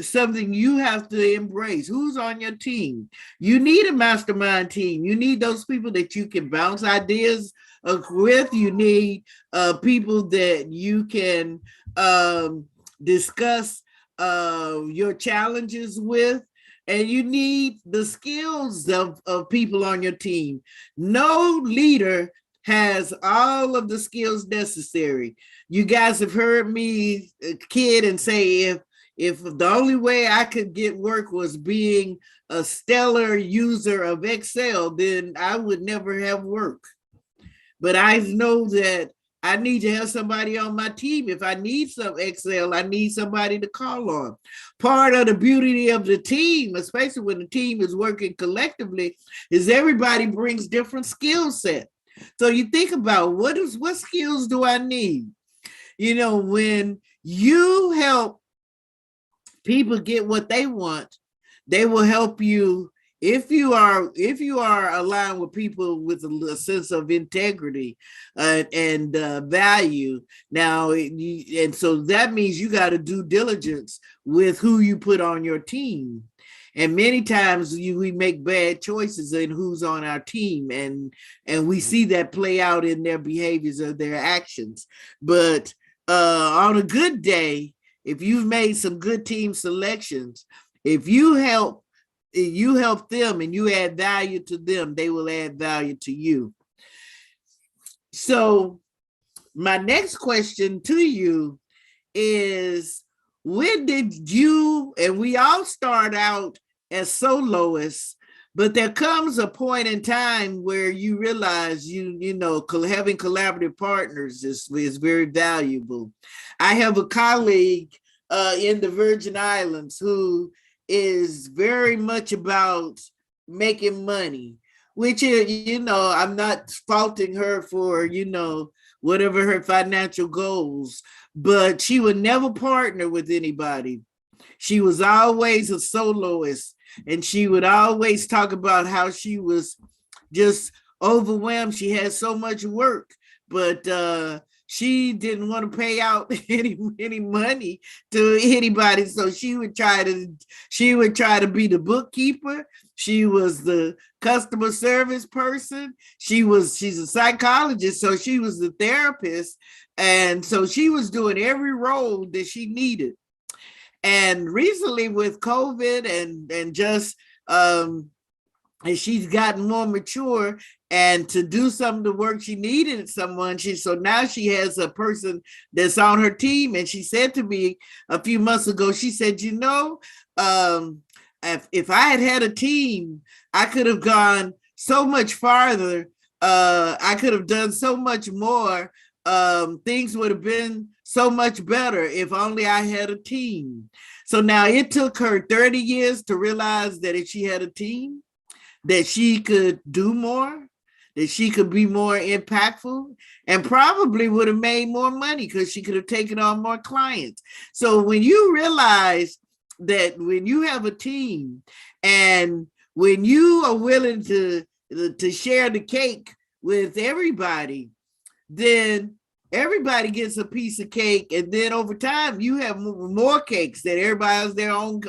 something you have to embrace. Who's on your team? You need a mastermind team. You need those people that you can bounce ideas with. You need people that you can discuss your challenges with, and you need the skills of people on your team. No leader has all of the skills necessary. You guys have heard me kid and say, if the only way I could get work was being a stellar user of Excel, then I would never have work. But I know that I need to have somebody on my team. If I need some Excel, I need somebody to call on. Part of the beauty of the team, especially when the team is working collectively, is everybody brings different skill set. So you think about what skills do I need? You know, when you help people get what they want, they will help you. If you are aligned with people with a sense of integrity and value, now, and so that means you got to do diligence with who you put on your team. And many times we make bad choices in who's on our team, and we see that play out in their behaviors or their actions. But on a good day, if you've made some good team selections, if you help them and you add value to them, they will add value to you. So my next question to you is, when did you, and we all start out as soloists, but there comes a point in time where you realize having collaborative partners is very valuable. I have a colleague in the Virgin Islands who is very much about making money, which is, I'm not faulting her for, whatever her financial goals, but she would never partner with anybody. She was always a soloist, and she would always talk about how she was just overwhelmed. She had so much work, but she didn't want to pay out any money to anybody. So she would try to be the bookkeeper. She was the customer service person. She's a psychologist, so she was the therapist. And so she was doing every role that she needed. And recently with COVID and just and she's gotten more mature, and to do some of the work she needed someone. So now she has a person that's on her team. And she said to me a few months ago, she said, if I had a team, I could have gone so much farther. I could have done so much more. Things would have been so much better if only I had a team. So now it took her 30 years to realize that if she had a team, that she could do more, that she could be more impactful, and probably would have made more money because she could have taken on more clients. So when you realize that when you have a team and when you are willing to share the cake with everybody, then everybody gets a piece of cake. And then over time, you have more cakes that everybody has their own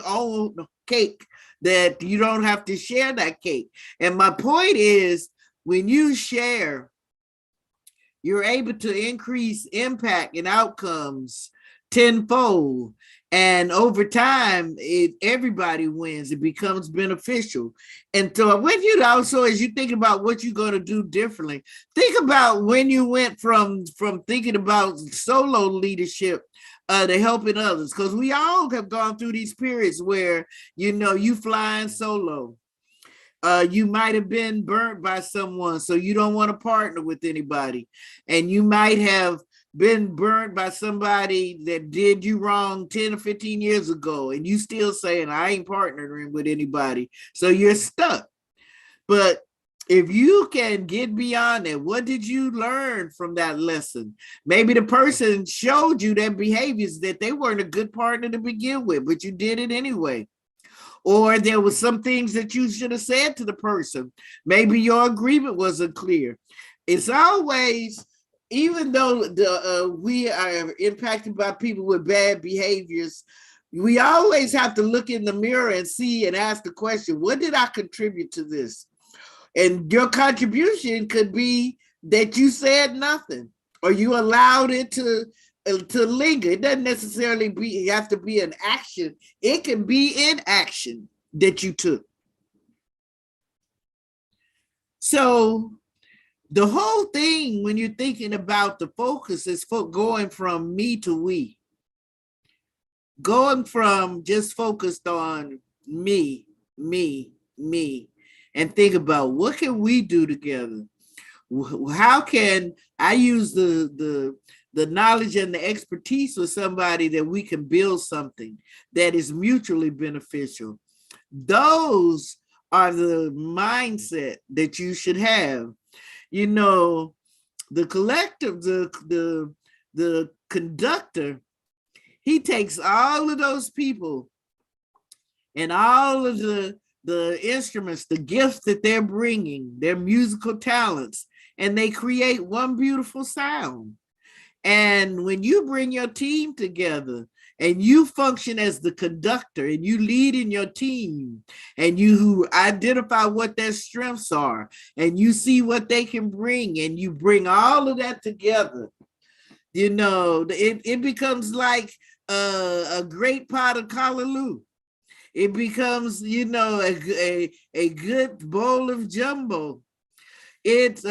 cake, that you don't have to share that cake. And my point is, when you share, you're able to increase impact and outcomes tenfold. And over time, everybody wins. It becomes beneficial. And so I want you to also, as you think about what you're going to do differently, think about when you went from thinking about solo leadership to helping others. Because we all have gone through these periods where, you flying solo. You might have been burnt by someone, so you don't want to partner with anybody. And you might have been burnt by somebody that did you wrong 10 or 15 years ago, and you still saying, I ain't partnering with anybody. So you're stuck. But if you can get beyond that, what did you learn from that lesson? Maybe the person showed you their behaviors that they weren't a good partner to begin with, but you did it anyway. Or there was some things that you should have said to the person. Maybe your agreement wasn't clear. It's always, even though we are impacted by people with bad behaviors, we always have to look in the mirror and see and ask the question, what did I contribute to this? And your contribution could be that you said nothing, or you allowed it to linger. It doesn't necessarily have to be an action. It can be inaction that you took. So the whole thing, when you're thinking about the focus, is going from me to we. Going from just focused on me, and think about what can we do together? How can I use the knowledge and the expertise with somebody that we can build something that is mutually beneficial? Those are the mindset that you should have. The collective, the conductor, he takes all of those people and all of the instruments, the gifts that they're bringing, their musical talents, and they create one beautiful sound. And when you bring your team together and you function as the conductor and you lead in your team and you identify what their strengths are and you see what they can bring and you bring all of that together, it becomes like a great pot of callaloo. It becomes, a good bowl of jumbo. It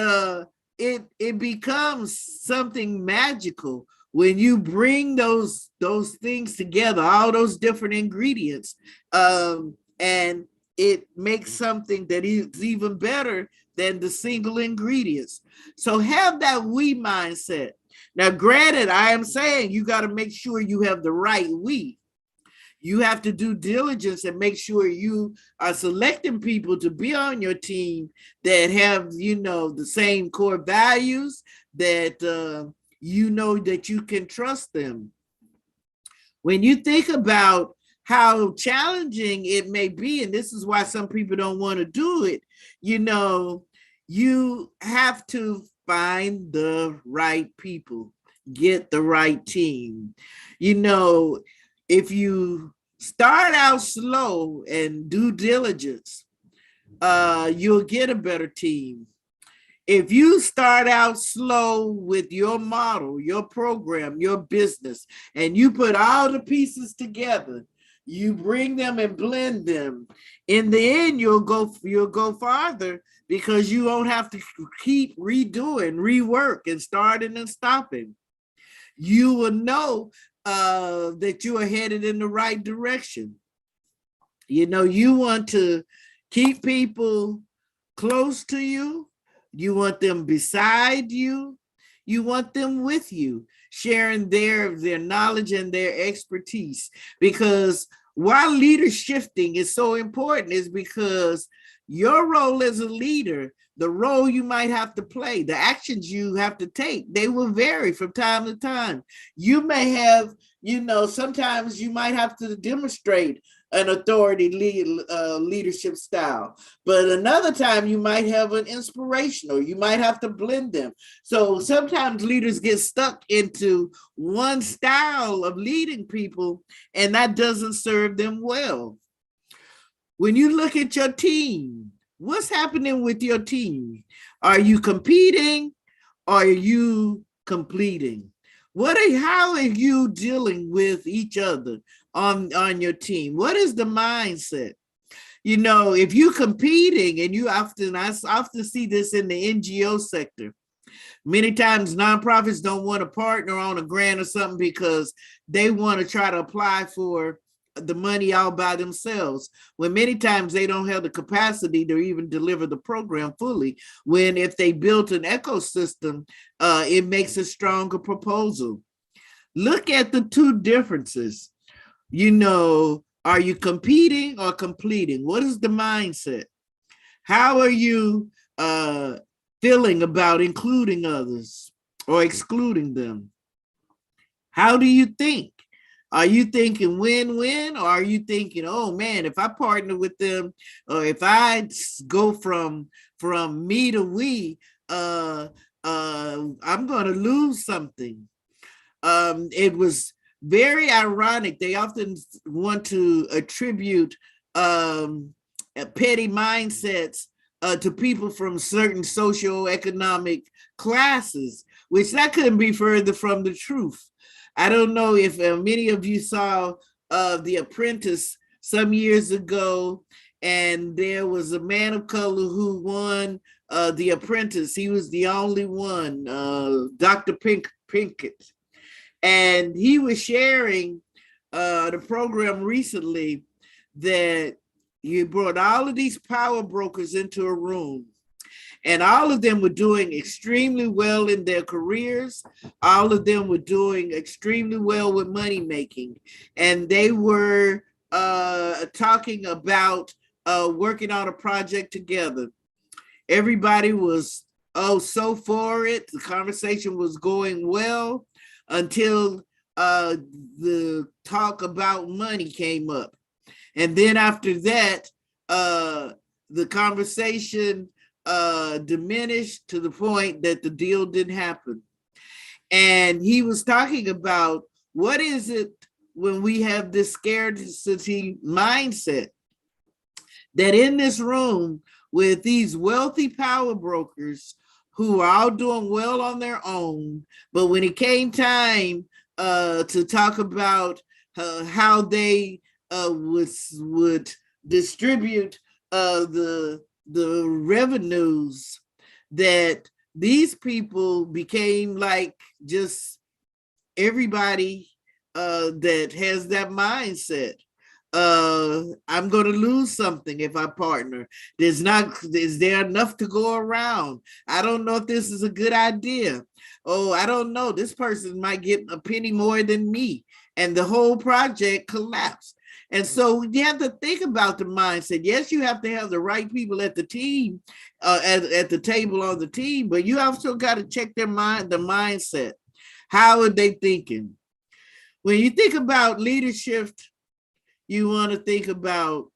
becomes something magical when you bring those things together, all those different ingredients, and it makes something that is even better than the single ingredients. So have that we mindset. Now, granted, I am saying you got to make sure you have the right we. You have to do diligence and make sure you are selecting people to be on your team that have, the same core values, that that you can trust them. When you think about how challenging it may be, and this is why some people don't want to do it, you have to find the right people, get the right team. If you start out slow and do diligence, you'll get a better team. If you start out slow with your model, your program, your business, and you put all the pieces together, you bring them and blend them, in the end, you'll go farther, because you won't have to keep redoing, rework, and starting and stopping. You will know that you are headed in the right direction. You want to keep people close to you. You want them beside you. You want them with you, sharing their knowledge and their expertise. Because why leadershifting is so important is because your role as a leader, the role you might have to play, the actions you have to take, they will vary from time to time. You may have, sometimes you might have to demonstrate an authority leadership style, but another time you might have an inspirational, you might have to blend them. So sometimes leaders get stuck into one style of leading people, and that doesn't serve them well. When you look at your team, what's happening with your team? Are you competing? Or are you completing? How are you dealing with each other on your team? What is the mindset? If you're competing, and I often see this in the NGO sector. Many times nonprofits don't want to partner on a grant or something because they want to try to apply for the money all by themselves, when many times they don't have the capacity to even deliver the program fully. When if they built an ecosystem, it makes a stronger proposal. Look at the two differences. Are you competing or completing? What is the mindset? How are you feeling about including others or excluding them? How do you think? Are you thinking win-win, or are you thinking, oh man, if I partner with them, or if I go from me to we, I'm going to lose something? It was very ironic. They often want to attribute petty mindsets to people from certain socioeconomic classes, which that couldn't be further from the truth. I don't know if many of you saw The Apprentice some years ago, and there was a man of color who won The Apprentice. He was the only one, Dr. Pinkett. And he was sharing the program recently that you brought all of these power brokers into a room, and all of them were doing extremely well in their careers. All of them were doing extremely well with money making. And they were talking about working on a project together. Everybody was, so for it. The conversation was going well until the talk about money came up. And then after that, the conversation diminished to the point that the deal didn't happen. And he was talking about, what is it when we have this scarcity mindset, that in this room with these wealthy power brokers who are all doing well on their own, but when it came time to talk about how they would distribute the revenues, that these people became like just everybody that has that mindset. I'm going to lose something if I partner. Is there enough to go around? I don't know if this is a good idea. Oh, I don't know. This person might get a penny more than me, and the whole project collapsed. And so you have to think about the mindset. Yes, you have to have the right people at the team, at the table on the team, but you also got to check the mindset. How are they thinking? When you think about leadership, you want to think about,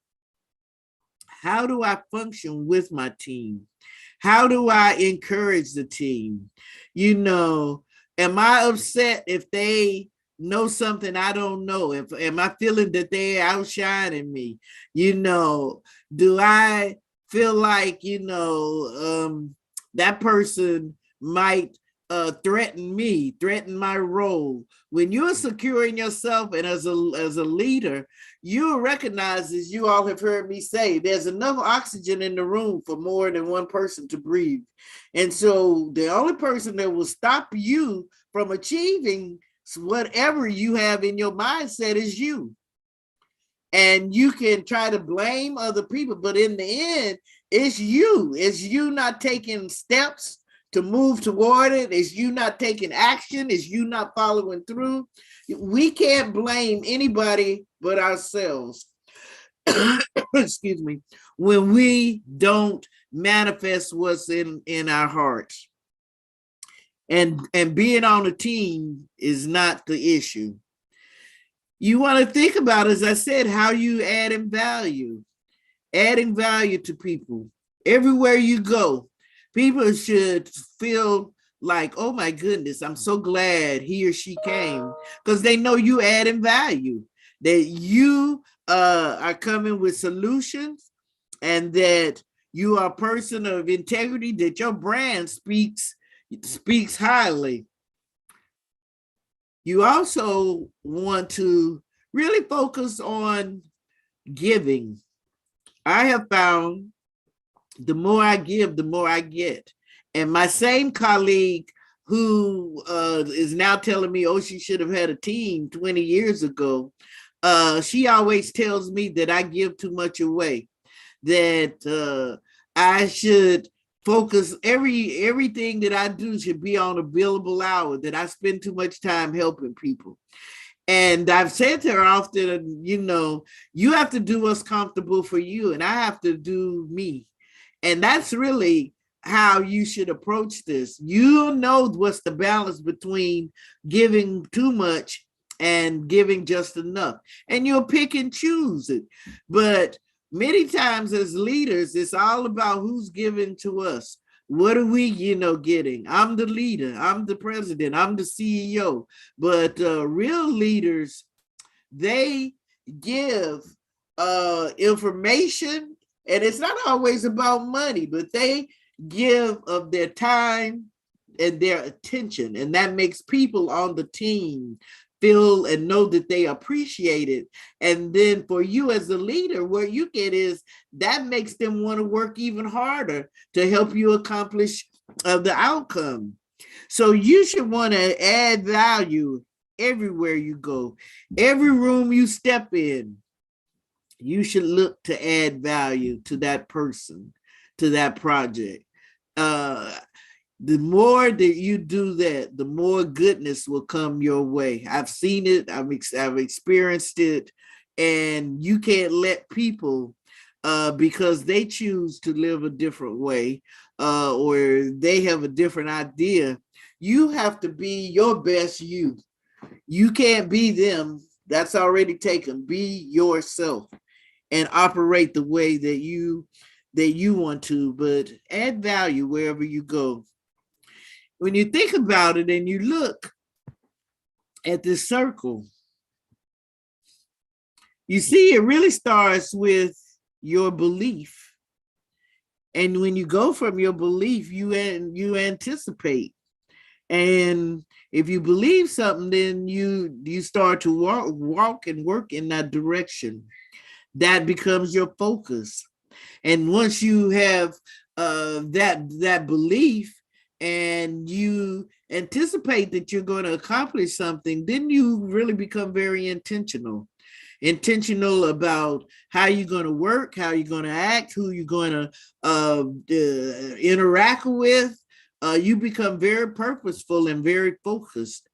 how do I function with my team? How do I encourage the team? You know, am I upset if they know something I don't know? Am I feeling that they're outshining me? You know, do I feel like, that person might threaten me, threaten my role? When you're secure in yourself and as a leader, you recognize, as you all have heard me say, there's enough oxygen in the room for more than one person to breathe. And so the only person that will stop you from achieving whatever you have in your mindset is you. And you can try to blame other people, but in the end, it's you. It's you not taking steps to move toward it. It's you not taking action. It's you not following through. We can't blame anybody but ourselves. Excuse me. When we don't manifest what's in our hearts. And being on a team is not the issue. You want to think about, as I said, how you adding value to people. Everywhere you go, people should feel like, oh my goodness, I'm so glad he or she came, because they know you adding value, that you are coming with solutions, and that you are a person of integrity, that your brand speaks highly. You also want to really focus on giving. I have found the more I give, the more I get. And my same colleague who is now telling me, oh, she should have had a team 20 years ago, she always tells me that I give too much away, that I should focus, everything that I do should be on a billable hour, that I spend too much time helping people. And I've said to her often, you have to do what's comfortable for you, and I have to do me. And that's really how you should approach this. You'll know what's the balance between giving too much and giving just enough. And you'll pick and choose it. But many times as leaders, it's all about who's giving to us. What are we, getting? I'm the leader. I'm the president. I'm the CEO. But real leaders, they give information, and it's not always about money, but they give of their time and their attention. And that makes people on the team feel and know that they appreciate it. And then for you as a leader, what you get is that makes them want to work even harder to help you accomplish the outcome. So you should want to add value everywhere you go. Every room you step in, you should look to add value to that person, to that project. The more that you do that, the more goodness will come your way. I've seen it. I've experienced it. And you can't let people, because they choose to live a different way, or they have a different idea, you have to be your best you. You can't be them. That's already taken. Be yourself and operate the way that you want to, but add value wherever you go. When you think about it and you look at this circle, you see it really starts with your belief. And when you go from your belief, you anticipate. And if you believe something, then you start to walk and work in that direction. That becomes your focus. And once you have that belief, and you anticipate that you're going to accomplish something, then you really become very intentional about how you're going to work, how you're going to act, who you're going to interact with. You become very purposeful and very focused.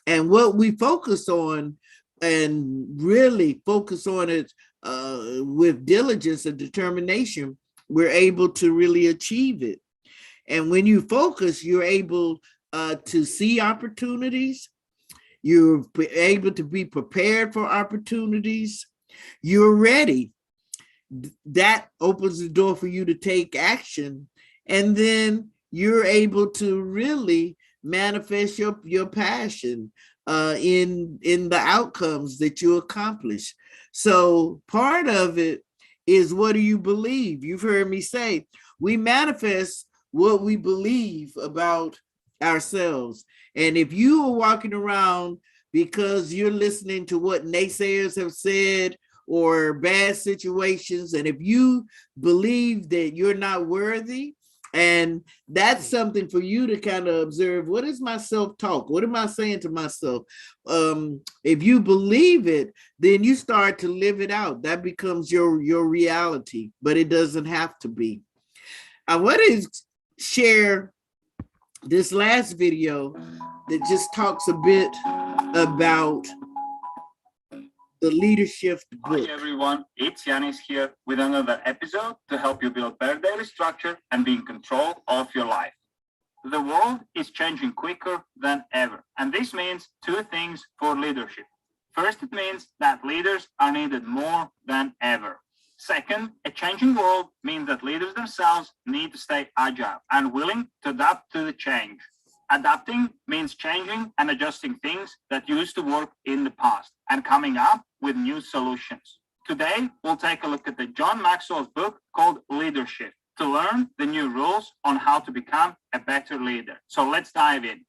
And what we focus on and really focus on it with diligence and determination, we're able to really achieve it. And when you focus, you're able to see opportunities. You're able to be prepared for opportunities. You're ready. That opens the door for you to take action. And then you're able to really manifest your passion in the outcomes that you accomplish. So part of it is, what do you believe? You've heard me say, we manifest what we believe about ourselves. And if you are walking around because you're listening to what naysayers have said or bad situations, and if you believe that you're not worthy, and that's something for you to kind of observe, what is my self-talk? What am I saying to myself? If you believe it, then you start to live it out. That becomes your reality, but it doesn't have to be. I want to share this last video that just talks a bit about the LEADERSHIFT book. Hi everyone, it's Yanis here with another episode to help you build better daily structure and be in control of your life. The world is changing quicker than ever, and this means two things for leadership. First, it means that leaders are needed more than ever. Second, a changing world means that leaders themselves need to stay agile and willing to adapt to the change. Adapting means changing and adjusting things that used to work in the past and coming up with new solutions. Today, we'll take a look at the John Maxwell's book called LEADERSHIFT to learn the new rules on how to become a better leader. So let's dive in.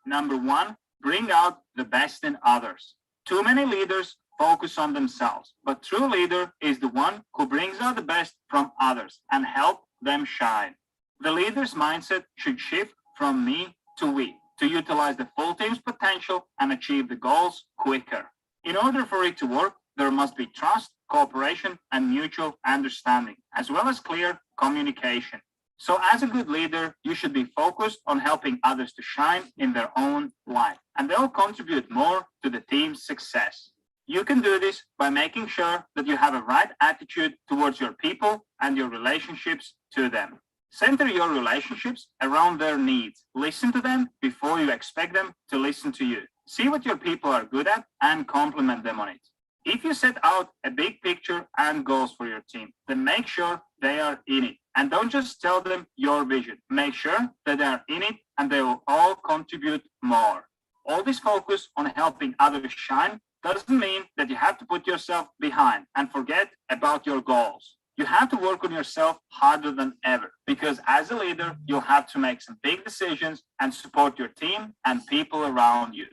Number one, bring out the best in others. Too many leaders focus on themselves, but true leader is the one who brings out the best from others and help them shine. The leader's mindset should shift from me to we, to utilize the full team's potential and achieve the goals quicker. In order for it to work, there must be trust, cooperation, and mutual understanding, as well as clear communication. So as a good leader, you should be focused on helping others to shine in their own life, and they'll contribute more to the team's success. You can do this by making sure that you have a right attitude towards your people and your relationships to them. Center your relationships around their needs. Listen to them before you expect them to listen to you. See what your people are good at and compliment them on it. If you set out a big picture and goals for your team, then make sure they are in it. And don't just tell them your vision. Make sure that they are in it and they will all contribute more. All this focus on helping others shine doesn't mean that you have to put yourself behind and forget about your goals. You have to work on yourself harder than ever, because as a leader, you'll have to make some big decisions and support your team and people around you.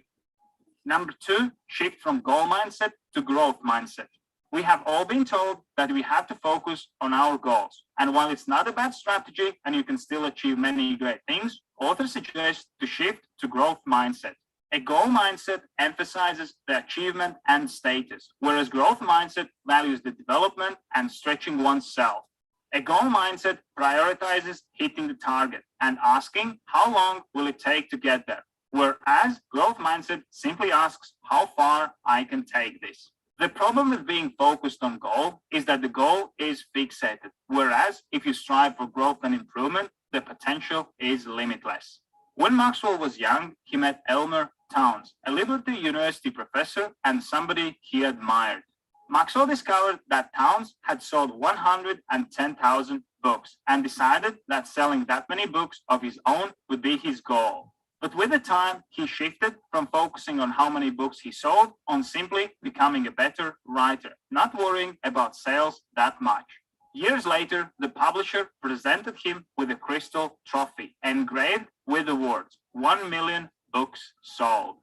Number two, shift from goal mindset to growth mindset. We have all been told that we have to focus on our goals. And while it's not a bad strategy and you can still achieve many great things, authors suggest to shift to growth mindset. A goal mindset emphasizes the achievement and status, whereas growth mindset values the development and stretching oneself. A goal mindset prioritizes hitting the target and asking how long will it take to get there, whereas growth mindset simply asks how far I can take this. The problem with being focused on goal is that the goal is fixated, whereas if you strive for growth and improvement, the potential is limitless. When Maxwell was young, he met Elmer Towns, a Liberty University professor and somebody he admired. Maxwell discovered that Towns had sold 110,000 books and decided that selling that many books of his own would be his goal. But with the time, he shifted from focusing on how many books he sold on simply becoming a better writer, not worrying about sales that much. Years later, the publisher presented him with a crystal trophy engraved with the words, 1 million books sold.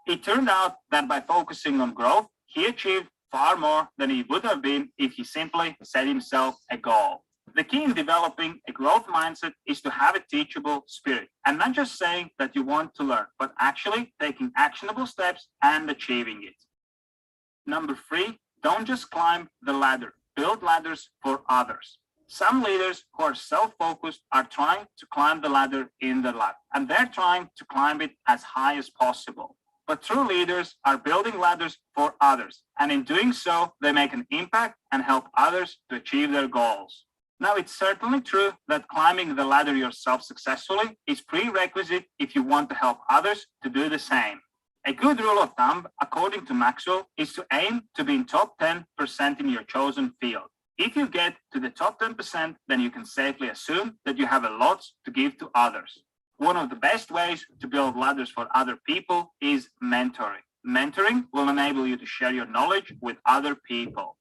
It turned out that by focusing on growth, he achieved far more than he would have been if he simply set himself a goal. The key in developing a growth mindset is to have a teachable spirit and not just saying that you want to learn, but actually taking actionable steps and achieving it. Number 3, don't just climb the ladder, build ladders for others. Some leaders who are self-focused are trying to climb the ladder in their life, and they're trying to climb it as high as possible. But true leaders are building ladders for others, and in doing so, they make an impact and help others to achieve their goals. Now, it's certainly true that climbing the ladder yourself successfully is prerequisite if you want to help others to do the same. A good rule of thumb, according to Maxwell, is to aim to be in top 10% in your chosen field. If you get to the top 10%, then you can safely assume that you have a lot to give to others. One of the best ways to build ladders for other people is mentoring. Mentoring will enable you to share your knowledge with other people.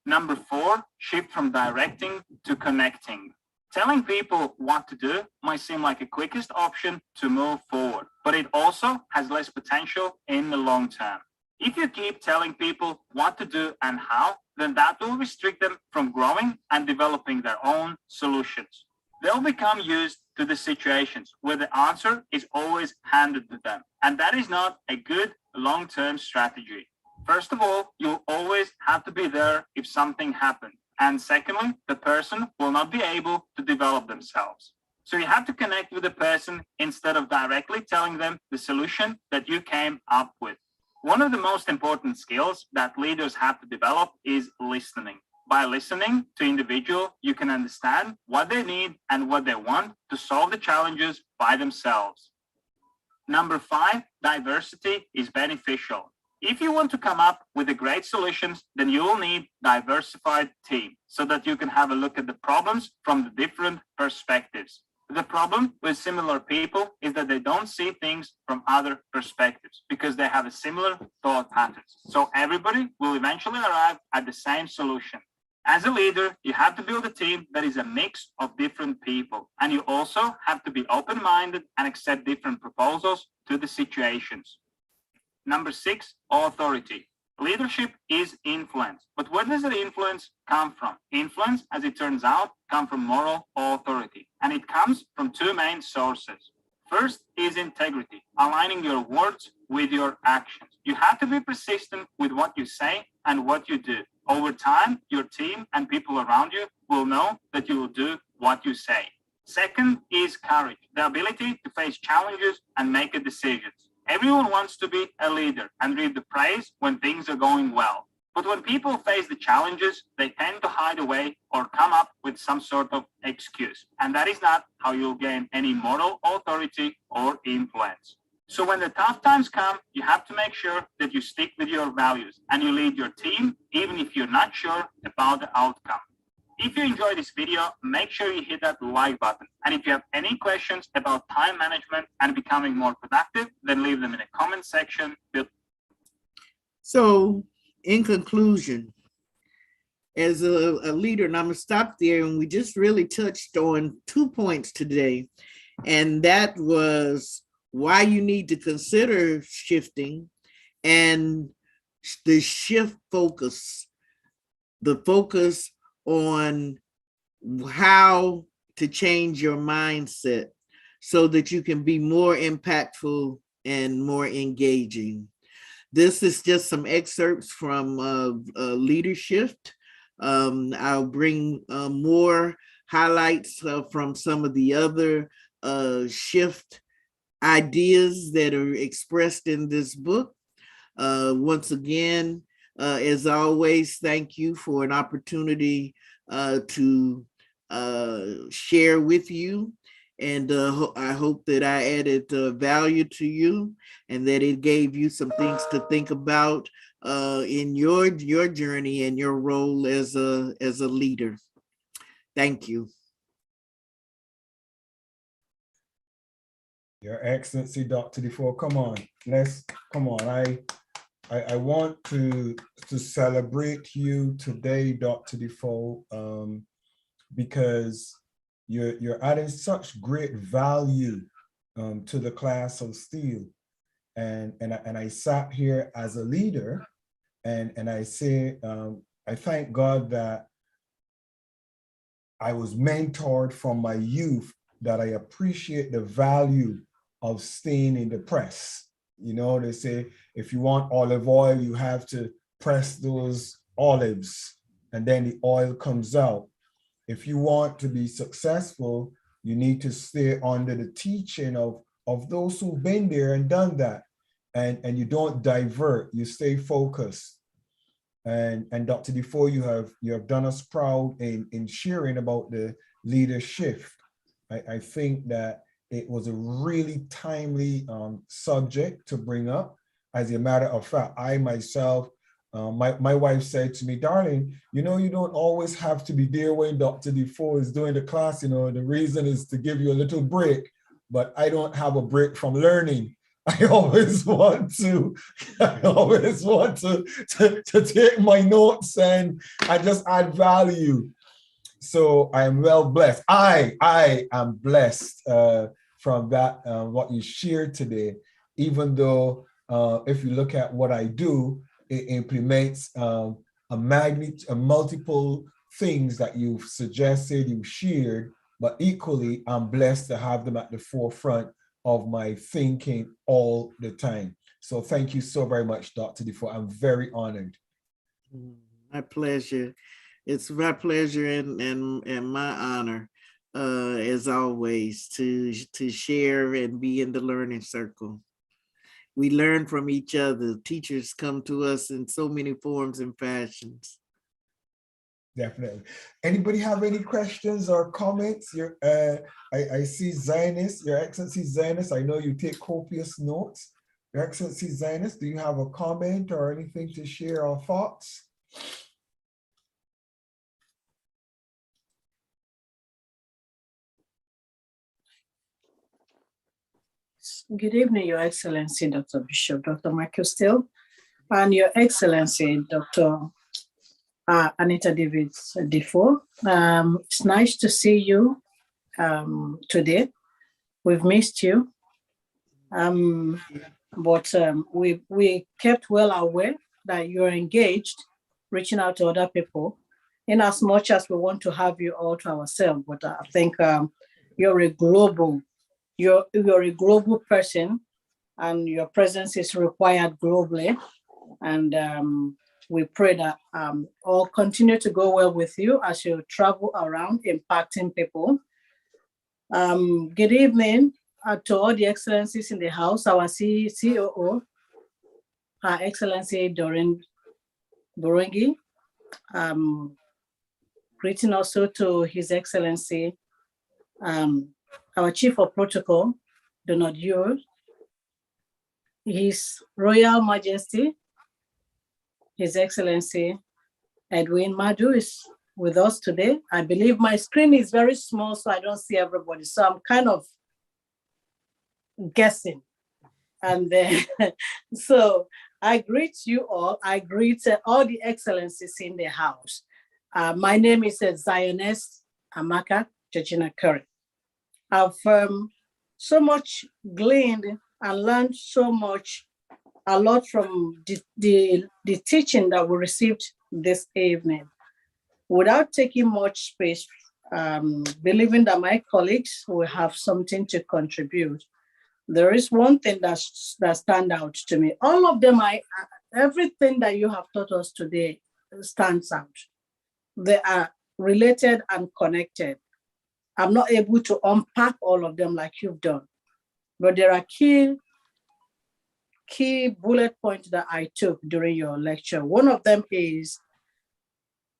Number 4, shift from directing to connecting. Telling people what to do might seem like the quickest option to move forward, but it also has less potential in the long term. If you keep telling people what to do and how, then that will restrict them from growing and developing their own solutions. They'll become used to the situations where the answer is always handed to them, and that is not a good long-term strategy. First of all, you'll always have to be there if something happens. And secondly, the person will not be able to develop themselves. So you have to connect with the person instead of directly telling them the solution that you came up with. One of the most important skills that leaders have to develop is listening. By listening to individuals, you can understand what they need and what they want to solve the challenges by themselves. Number 5, diversity is beneficial. If you want to come up with the great solutions, then you will need diversified team so that you can have a look at the problems from the different perspectives. The problem with similar people is that they don't see things from other perspectives because they have a similar thought patterns. So everybody will eventually arrive at the same solution. As a leader, you have to build a team that is a mix of different people, and you also have to be open-minded and accept different proposals to the situations. Number 6, authority. Leadership is influence, but where does the influence come from? Influence, as it turns out, comes from moral authority, and it comes from 2 main sources. First is integrity, aligning your words with your actions. You have to be persistent with what you say and what you do. Over time, your team and people around you will know that you will do what you say. Second is courage, the ability to face challenges and make decisions. Everyone wants to be a leader and reap the praise when things are going well. But when people face the challenges, they tend to hide away or come up with some sort of excuse. And that is not how you'll gain any moral authority or influence. So when the tough times come, you have to make sure that you stick with your values and you lead your team, even if you're not sure about the outcome. If you enjoyed this video, make sure you hit that like button. And if you have any questions about time management and becoming more productive, then leave them in the comment section. So in conclusion, as a leader, and I'm gonna stop there, and we just really touched on 2 points today, and that was why you need to consider shifting and the shift focus, the focus on how to change your mindset so that you can be more impactful and more engaging. This is just some excerpts from LEADERSHIFT. I'll bring more highlights from some of the other shift ideas that are expressed in this book. Once again, as always, thank you for an opportunity to share with you. And I hope that I added value to you and that it gave you some things to think about in your journey and your role as a leader. Thank you. Your Excellency, Dr. DeFoe, come on, come on. I want to celebrate you today, Dr. DeFoe, because you're adding such great value to the class of steel. And I sat here as a leader and I say, I thank God that I was mentored from my youth that I appreciate the value of staying in the press. You know, they say, if you want olive oil, you have to press those olives and then the oil comes out. If you want to be successful, you need to stay under the teaching of those who've been there and done that. And you don't divert, you stay focused. And Dr. DeFoe, you have done us proud in sharing about the LEADERSHIFT. I think that it was a really timely subject to bring up. As a matter of fact, I myself, my wife said to me, darling, you know, you don't always have to be there when Dr. DeFoe is doing the class. You know, the reason is to give you a little break, but I don't have a break from learning. I always want to take my notes and I just add value. So I am well blessed. I am blessed from that, what you shared today, even though if you look at what I do, it implements multiple things that you've suggested, you've shared, but equally, I'm blessed to have them at the forefront of my thinking all the time. So thank you so very much, Dr. DeFoe. I'm very honored. My pleasure. It's my pleasure and my honor, as always, to share and be in the learning circle. We learn from each other. Teachers come to us in so many forms and fashions. Definitely. Anybody have any questions or comments? I see Zionist, Your Excellency Zionist. I know you take copious notes. Your Excellency Zionist, do you have a comment or anything to share or thoughts? Good evening, Your Excellency, Dr. Bishop, Dr. Michael Steele, and Your Excellency, Dr. Anita Davis-DeFoe. It's nice to see you today. We've missed you. But we kept well aware that you're engaged, reaching out to other people, in as much as we want to have you all to ourselves. But I think you're a global person, and your presence is required globally. And we pray that all continue to go well with you as you travel around impacting people. Good evening to all the excellencies in the house, our COO, Her Excellency Doreen Burundi. Greeting also to His Excellency, our Chief of Protocol, Donald Yule, His Royal Majesty, His Excellency Edwin Madu is with us today. I believe my screen is very small, so I don't see everybody. So I'm kind of guessing. And then, so I greet you all. I greet all the excellencies in the house. My name is Zionist Amaka Georgina Curry. I've so much gleaned and learned a lot from the teaching that we received this evening. Without taking much space, believing that my colleagues will have something to contribute, there is one thing that stands out to me. All of them, everything that you have taught us today stands out. They are related and connected. I'm not able to unpack all of them like you've done, but there are key bullet points that I took during your lecture. One of them is,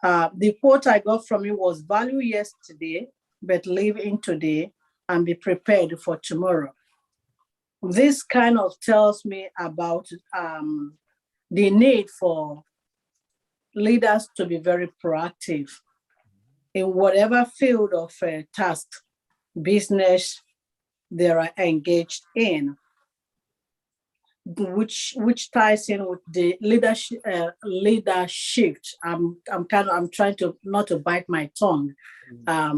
the quote I got from you was, value yesterday, but live in today and be prepared for tomorrow. This kind of tells me about the need for leaders to be very proactive in whatever field of task, business they are engaged in, which ties in with the leadership. I'm trying to not to bite my tongue,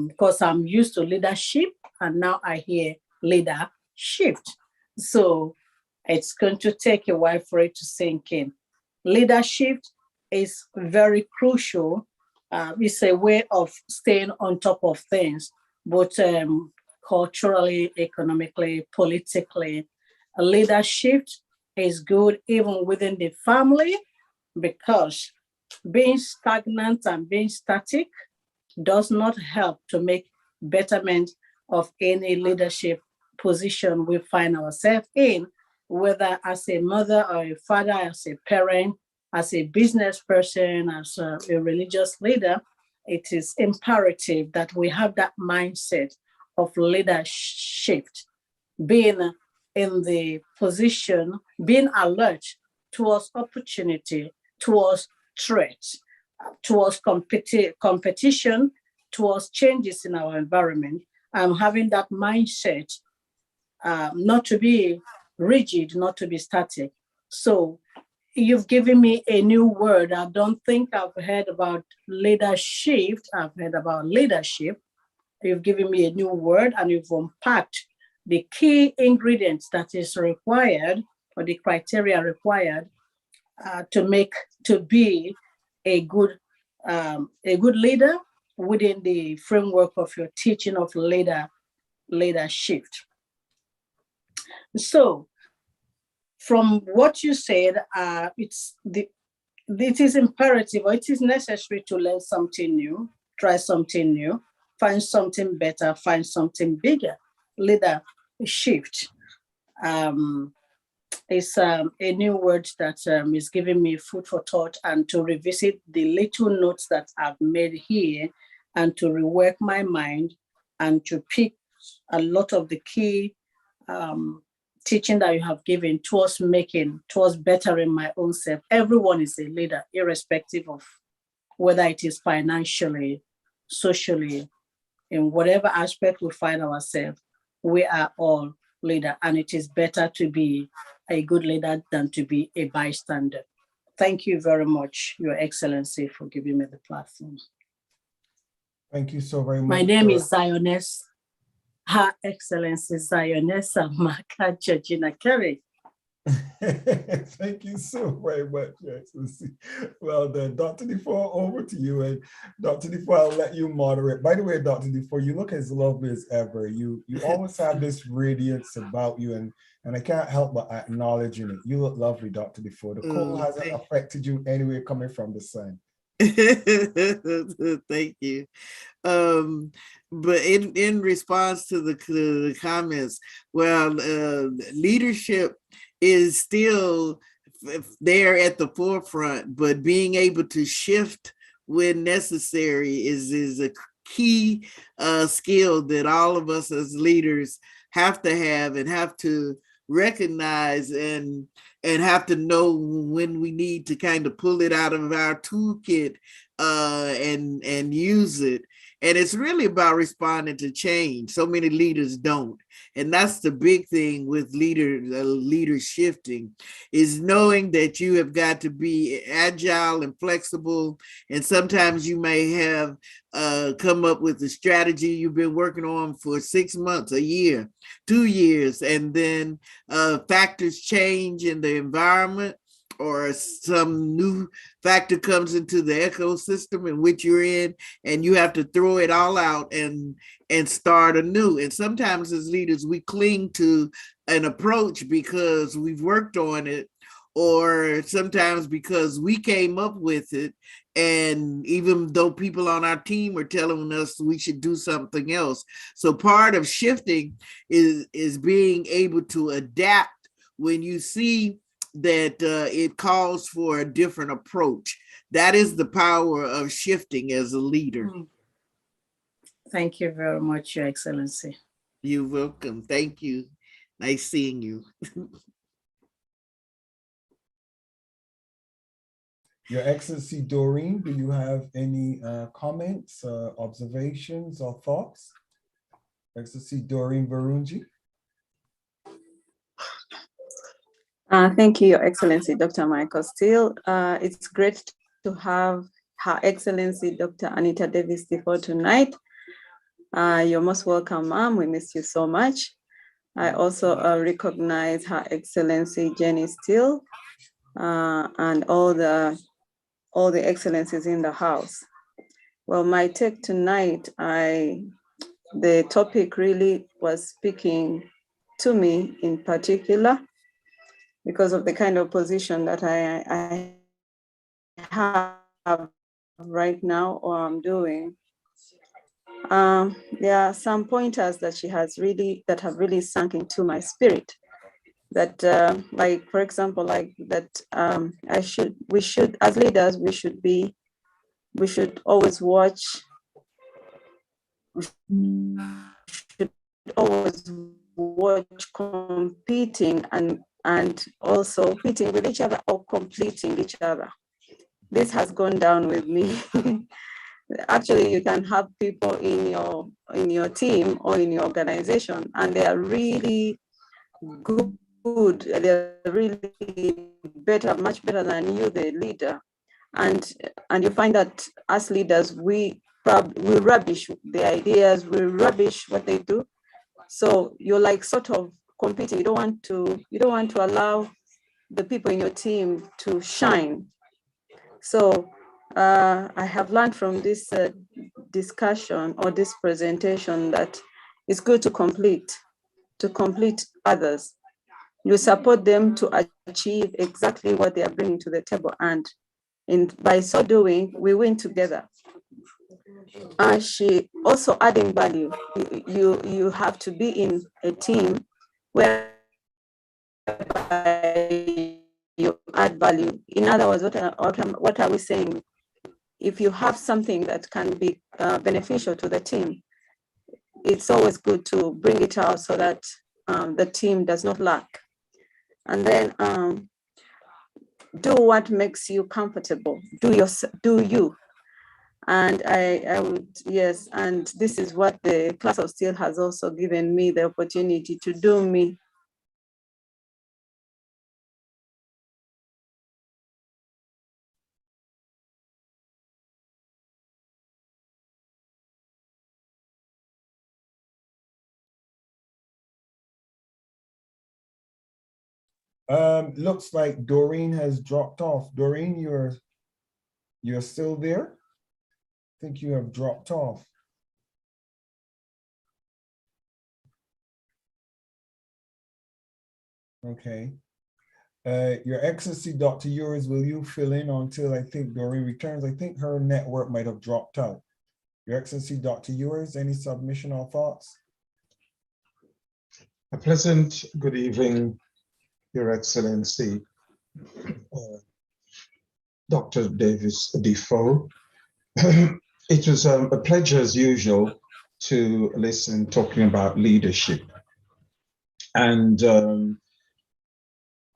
because I'm used to leadership, and now I hear leadership. So it's going to take a while for it to sink in. Leadership is very crucial it's a way of staying on top of things, both culturally, economically, politically. A leadership is good even within the family, because being stagnant and being static does not help to make betterment of any leadership position we find ourselves in, whether as a mother or a father, as a parent, as a business person, as a religious leader. It is imperative that we have that mindset of leadership, being in the position, being alert towards opportunity, towards threats, towards competition, towards changes in our environment. I'm having that mindset, not to be rigid, not to be static. So you've given me a new word. I don't think I've heard about leadership. I've heard about leadership. You've given me a new word, and you've unpacked the key ingredients that is required, or the criteria required to be a good leader within the framework of your teaching of leadership. So, from what you said, it is imperative, or it is necessary to learn something new, try something new, find something better, find something bigger. Leadership is a new word that is giving me food for thought, and to revisit the little notes that I've made here, and to rework my mind, and to pick a lot of the key teaching that you have given towards bettering my own self. Everyone is a leader, irrespective of whether it is financially, socially, in whatever aspect we find ourselves. We are all leader, and it is better to be a good leader than to be a bystander. Thank you very much, Your Excellency, for giving me the platform. Thank you so very much. My name is Zioness, Her Excellency Zioness Amaka Georgina Kerry. Thank you so very much, Your Excellency. Well done. Dr. DeFoe, over to you. And Dr. DeFoe, I'll let you moderate. By the way, Dr. DeFoe, you look as lovely as ever. You always have this radiance about you, and I can't help but acknowledging it. You look lovely, Dr. DeFoe. The cold hasn't affected you anyway coming from the sun. Thank you. But in response to the comments, well, leadership is still there at the forefront, but being able to shift when necessary is a key skill that all of us as leaders have to have, and have to recognize, and have to know when we need to kind of pull it out of our toolkit and use it. And it's really about responding to change. So many leaders don't. And that's the big thing with leader shifting, is knowing that you have got to be agile and flexible. And sometimes you may have come up with a strategy you've been working on for 6 months, a year, 2 years, and then factors change in the environment, or some new factor comes into the ecosystem in which you're in, and you have to throw it all out and start anew. And sometimes as leaders, we cling to an approach because we've worked on it, or sometimes because we came up with it. And even though people on our team are telling us we should do something else. So part of shifting is being able to adapt when you see that it calls for a different approach. That is the power of shifting as a leader. Thank you very much, Your Excellency. You're welcome. Thank you. Nice seeing you. Your Excellency Doreen, do you have any comments, observations, or thoughts? Excellency Doreen Barunji. Thank you, Your Excellency, Dr. Michael Steele. It's great to have Her Excellency, Dr. Anita Davis-DeFoe tonight. You're most welcome, ma'am. We miss you so much. I also recognize Her Excellency Jenny Steele and all the excellencies in the house. Well, my take tonight, the topic really was speaking to me in particular because of the kind of position that I have right now or I'm doing. There are some pointers that she has that have really sunk into my spirit. That, like, for example, like that, we should, as leaders, we should always watch. We should always watch competing and also competing with each other or completing each other. This has gone down with me. Actually, you can have people in your team or in your organization, and they are really good. They're really better, much better than you, the leader. And you find that as leaders, we rubbish the ideas, we rubbish what they do. So you're like sort of competing. You don't want to allow the people in your team to shine. So I have learned from this discussion or this presentation that it's good to complete others. You support them to achieve exactly what they are bringing to the table, and by so doing, we win together. She also adding value. You have to be in a team where you add value. In other words, what are we saying? If you have something that can be beneficial to the team, it's always good to bring it out so that the team does not lack. And then do what makes you comfortable. Do you. And I would, yes, and this is what the class of steel has also given me the opportunity to do me. Looks like Doreen has dropped off. Doreen, you're still there? I think you have dropped off. Okay. Your Excellency, Dr. Ures, will you fill in until I think Doreen returns? I think her network might have dropped out. Your Excellency, Dr. Ures, any submission or thoughts? A pleasant good evening, Your Excellency, Dr. Davis-DeFoe. It was a pleasure, as usual, to listen talking about leadership. And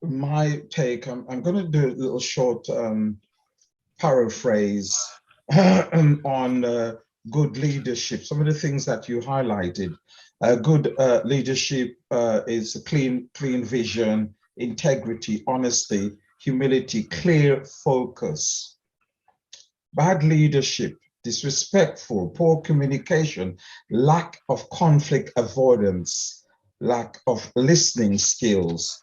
my take, I'm going to do a little short paraphrase on good leadership. Some of the things that you highlighted. Good leadership is a clean vision, integrity, honesty, humility, clear focus. Bad leadership, disrespectful, poor communication, lack of conflict avoidance, lack of listening skills,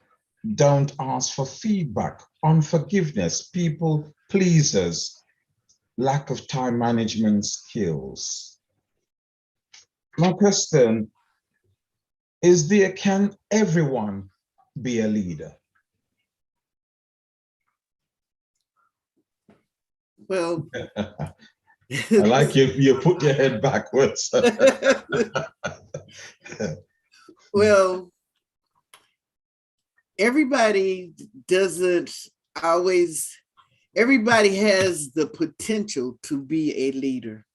don't ask for feedback, unforgiveness, people pleasers, lack of time management skills. My question is, can everyone be a leader? Well, I like you put your head backwards. well, everybody doesn't always, everybody has the potential to be a leader,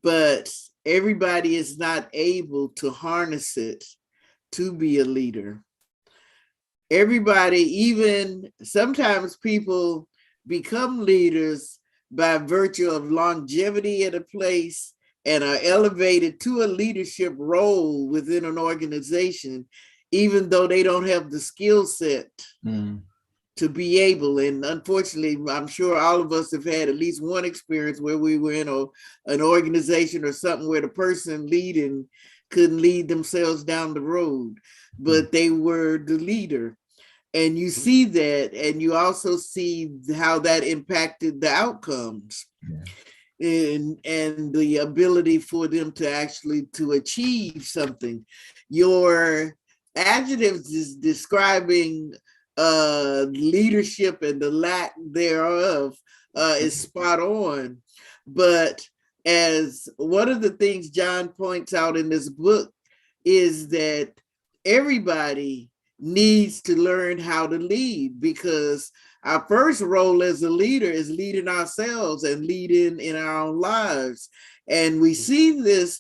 but everybody is not able to harness it to be a leader. Everybody, even sometimes people become leaders by virtue of longevity at a place and are elevated to a leadership role within an organization, even though they don't have the skill set to be able. And unfortunately, I'm sure all of us have had at least one experience where we were in an organization or something where the person leading couldn't lead themselves down the road, but they were the leader. And you see that, and you also see how that impacted the outcomes. and the ability for them to actually to achieve something. Your adjectives is describing leadership and the lack thereof is spot on. But as one of the things John points out in this book is that everybody needs to learn how to lead, because our first role as a leader is leading ourselves and leading in our own lives. And we see this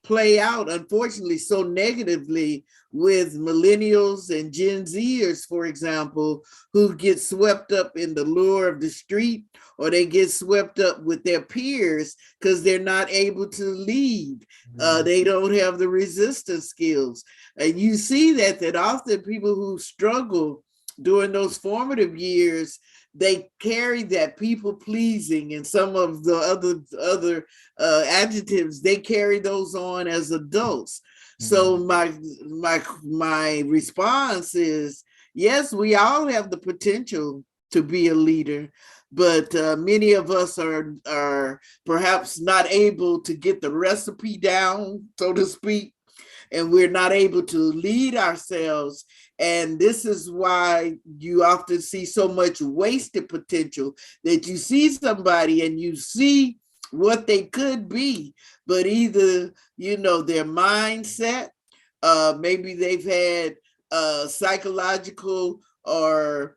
play out, unfortunately, so negatively with millennials and Gen Zers, for example, who get swept up in the lure of the street, or they get swept up with their peers because they're not able to lead. They don't have the resistance skills. And you see that often people who struggle during those formative years, they carry that people pleasing and some of the other adjectives, they carry those on as adults. So my response is, yes, we all have the potential to be a leader, but many of us are perhaps not able to get the recipe down, so to speak, and we're not able to lead ourselves. And this is why you often see so much wasted potential, that you see somebody and you see what they could be, but either, their mindset, maybe they've had psychological or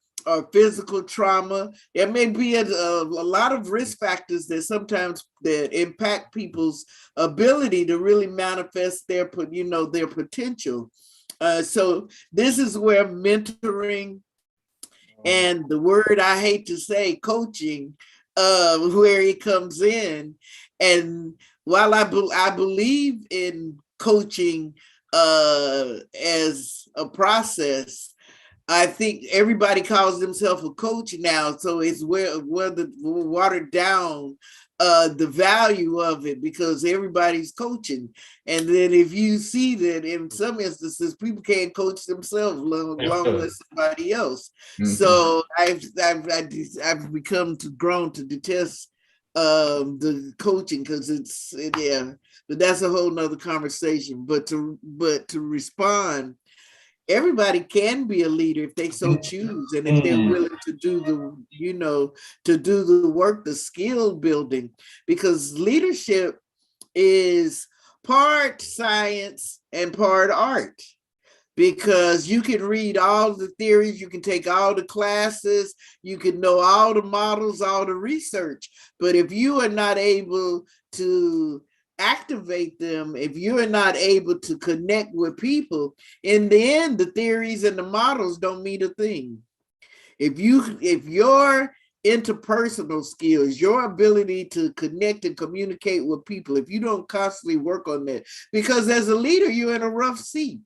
physical trauma. There may be a lot of risk factors that sometimes that impact people's ability to really manifest their potential. So this is where mentoring and the word I hate to say, coaching, where it comes in. And while I believe in coaching as a process, I think everybody calls themselves a coach now. So it's where the watered down the value of it, because everybody's coaching. And then if you see that in some instances, people can't coach themselves along with somebody else. So I've become grown to detest the coaching, because but that's a whole nother conversation. But to respond, everybody can be a leader if they so choose, and if they're willing to do the work, the skill building, because leadership is part science and part art. Because you can read all the theories, you can take all the classes, you can know all the models, all the research, but if you are not able to activate them, if you are not able to connect with people, in the end, the theories and the models don't mean a thing. If your interpersonal skills, your ability to connect and communicate with people, if you don't constantly work on that, because as a leader, you're in a rough seat.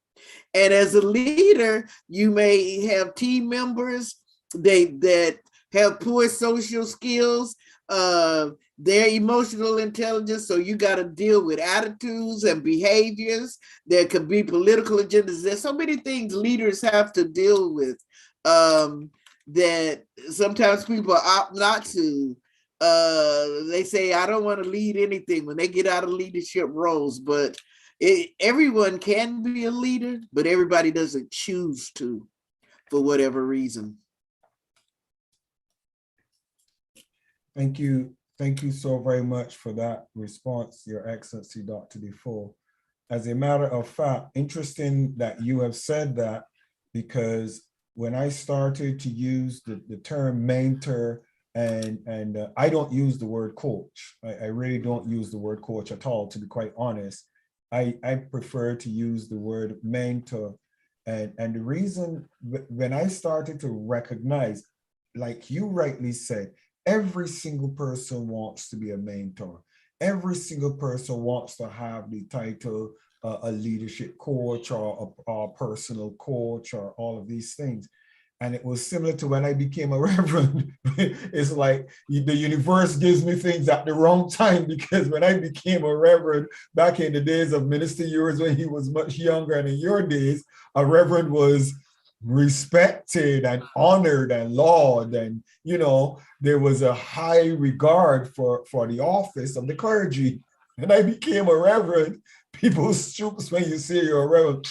And as a leader, you may have team members that have poor social skills, their emotional intelligence. So you got to deal with attitudes and behaviors. There could be political agendas. There's so many things leaders have to deal with that sometimes people opt not to. They say, I don't want to lead anything when they get out of leadership roles, but everyone can be a leader, but everybody doesn't choose to for whatever reason. Thank you. Thank you so very much for that response, Your Excellency, Dr. DeFoe. As a matter of fact, interesting that you have said that, because when I started to use the term mentor, and I don't use the word coach. I really don't use the word coach at all, to be quite honest. I prefer to use the word mentor. And the reason, when I started to recognize, like you rightly said, every single person wants to be a mentor. Every single person wants to have the title a leadership coach or a personal coach or all of these things. And it was similar to when I became a reverend. It's like the universe gives me things at the wrong time, because when I became a reverend back in the days of Minister Ewers, when he was much younger, and in your days, a reverend was respected and honored and lauded, and there was a high regard for the office of the clergy. And I became a reverend. People stoops when you say you're a reverend.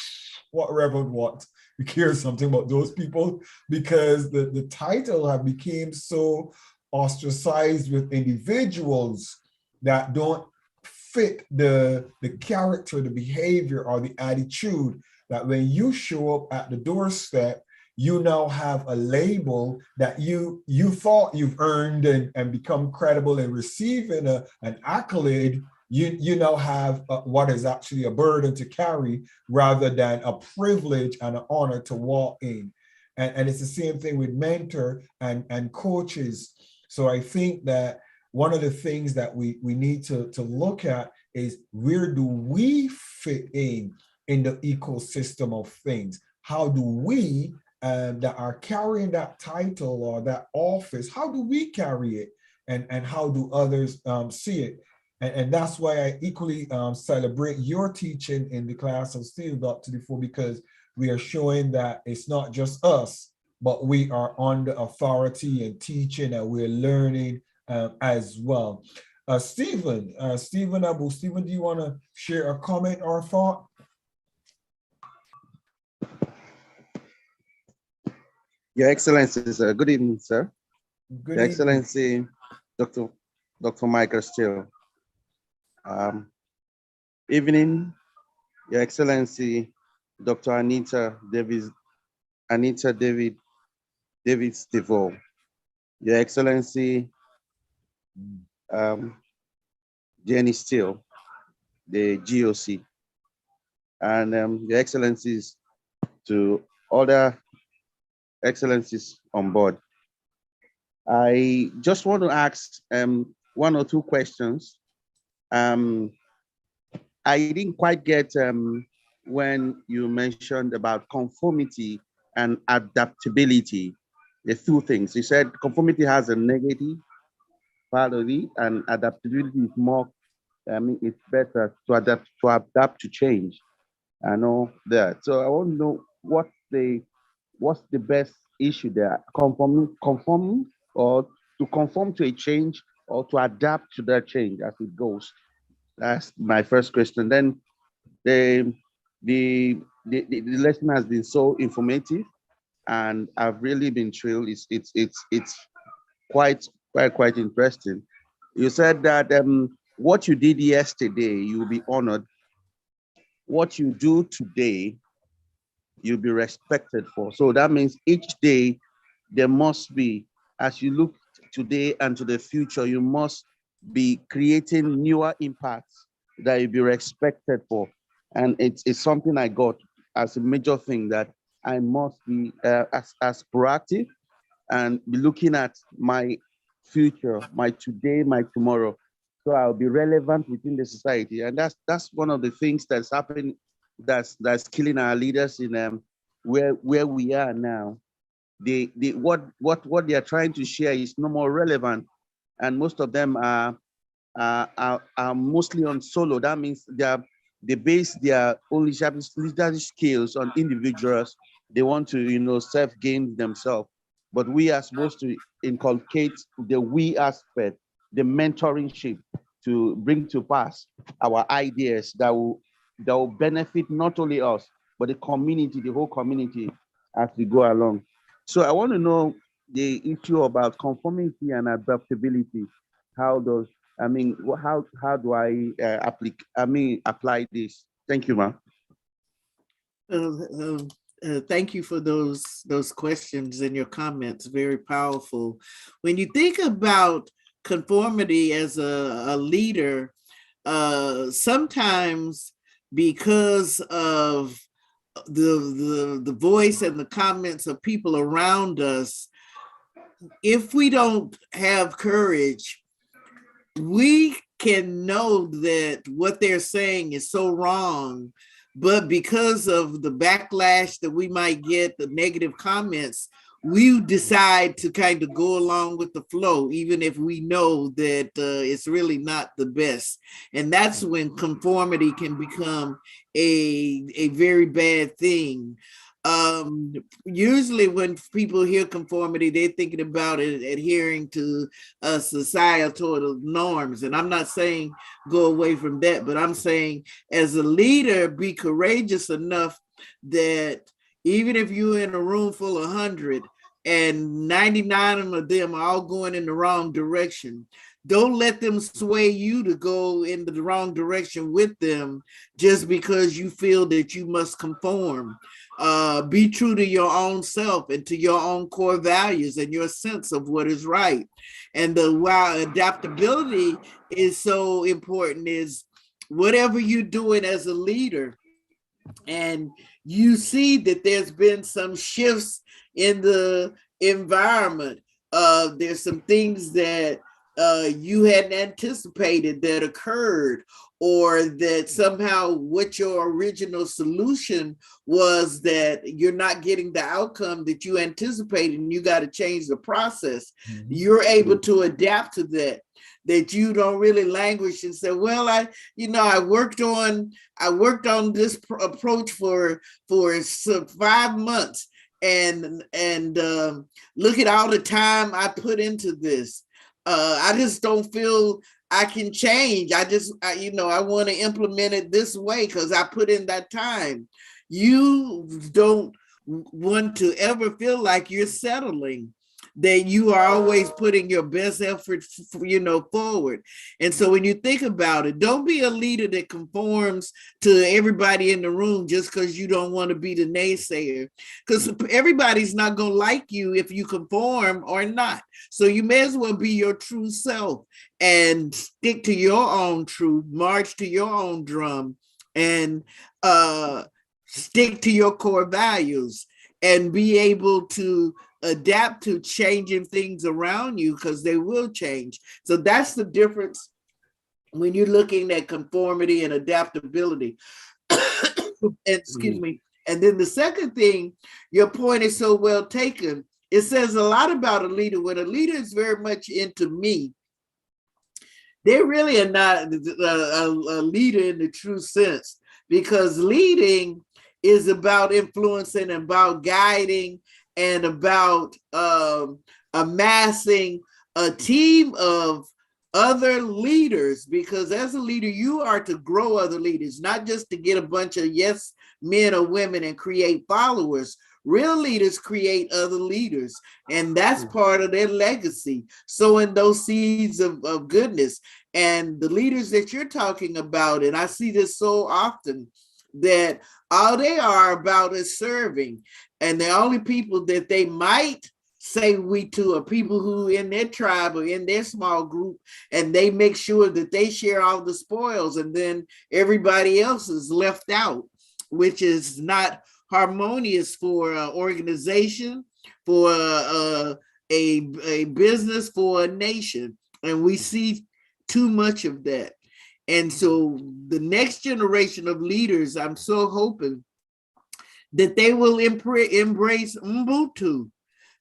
What reverend what? You care something about those people, because the title have become so ostracized with individuals that don't fit the character, the behavior, or the attitude, that when you show up at the doorstep, you now have a label that you thought you've earned and become credible in receiving an accolade. You now have what is actually a burden to carry, rather than a privilege and an honor to walk in. And it's the same thing with mentor and coaches. So I think that one of the things that we need to look at is, where do we fit in the ecosystem of things? How do we that are carrying that title or that office, how do we carry it? And how do others see it? And that's why I equally celebrate your teaching in the class of Steve, Dr. DeFoe, because we are showing that it's not just us, but we are under authority and teaching, and we're learning as well. Stephen Abu, do you want to share a comment or a thought? Your Excellencies, good evening, sir. Good Your evening. Excellency, Dr. Michael Steele. Evening, Your Excellency, Dr. Anita Davis-DeFoe. Your Excellency, Jenny Steele, the GOC, and Your Excellencies, to other Excellencies on board. I just want to ask one or two questions. I didn't quite get when you mentioned about conformity and adaptability, the two things. You said conformity has a negative part of it, and adaptability is more, it's better to adapt to change. I know that. So I want to know what's the best issue there, conforming, or to conform to a change, or to adapt to that change as it goes. That's my first question. Then the lesson has been so informative, and I've really been thrilled. It's quite interesting. You said that what you did yesterday, you'll be honored. What you do today, you'll be respected for. So that means each day there must be, as you look today and to the future, you must be creating newer impacts that you'll be respected for. And it's something I got as a major thing, that I must be as proactive and be looking at my future, my today, my tomorrow. So I'll be relevant within the society. And that's one of the things that's happening, that's killing our leaders in where we are now. What they are trying to share is no more relevant, and most of them are mostly on solo. That means they base their own leadership skills on individuals. They want to self-gain themselves, but we are supposed to inculcate the we aspect, the mentoringship, to bring to pass our ideas that will benefit not only us, but the community, the whole community, as we go along. So I want to know the issue about conformity and adaptability. How do I apply this? Thank you, ma'am. Thank you for those questions and your comments. Very powerful. When you think about conformity as a leader, sometimes because of the voice and the comments of people around us, if we don't have courage, we can know that what they're saying is so wrong, but because of the backlash that we might get, the negative comments, we decide to kind of go along with the flow, even if we know that it's really not the best. And that's when conformity can become a very bad thing. Usually when people hear conformity, they're thinking about it adhering to societal norms. And I'm not saying go away from that, but I'm saying as a leader, be courageous enough that even if you're in a room full of 100 and 99 of them are all going in the wrong direction, don't let them sway you to go in the wrong direction with them just because you feel that you must conform. Be true to your own self and to your own core values and your sense of what is right. And while adaptability is so important, is whatever you're doing as a leader, and you see that there's been some shifts in the environment. There's some things that you hadn't anticipated that occurred, or that somehow what your original solution was that you're not getting the outcome that you anticipated and you got to change the process. Mm-hmm. You're able to adapt to that. That you don't really languish and say, well, I worked on this approach for 5 months, and look at all the time I put into this. I just don't feel I can change. I want to implement it this way because I put in that time. You don't want to ever feel like you're settling, that you are always putting your best effort, forward. And so when you think about it, don't be a leader that conforms to everybody in the room just because you don't want to be the naysayer, because everybody's not going to like you if you conform or not. So you may as well be your true self and stick to your own truth, march to your own drum, and stick to your core values and be able to adapt to changing things around you, because they will change. So that's the difference when you're looking at conformity and adaptability. Excuse me. And then the second thing, your point is so well taken. It says a lot about a leader. When a leader is very much into me, they really are not a leader in the true sense, because leading is about influencing, about guiding, and about amassing a team of other leaders, because as a leader, you are to grow other leaders, not just to get a bunch of yes men or women and create followers. Real leaders create other leaders, and that's part of their legacy. Sowing those seeds of goodness. And the leaders that you're talking about, and I see this so often, that all they are about is serving. And the only people that they might say we to are people who in their tribe or in their small group, and they make sure that they share all the spoils, and then everybody else is left out, which is not harmonious for an organization, for a business, for a nation. And we see too much of that. And so the next generation of leaders, I'm so hoping that they will embrace Ubuntu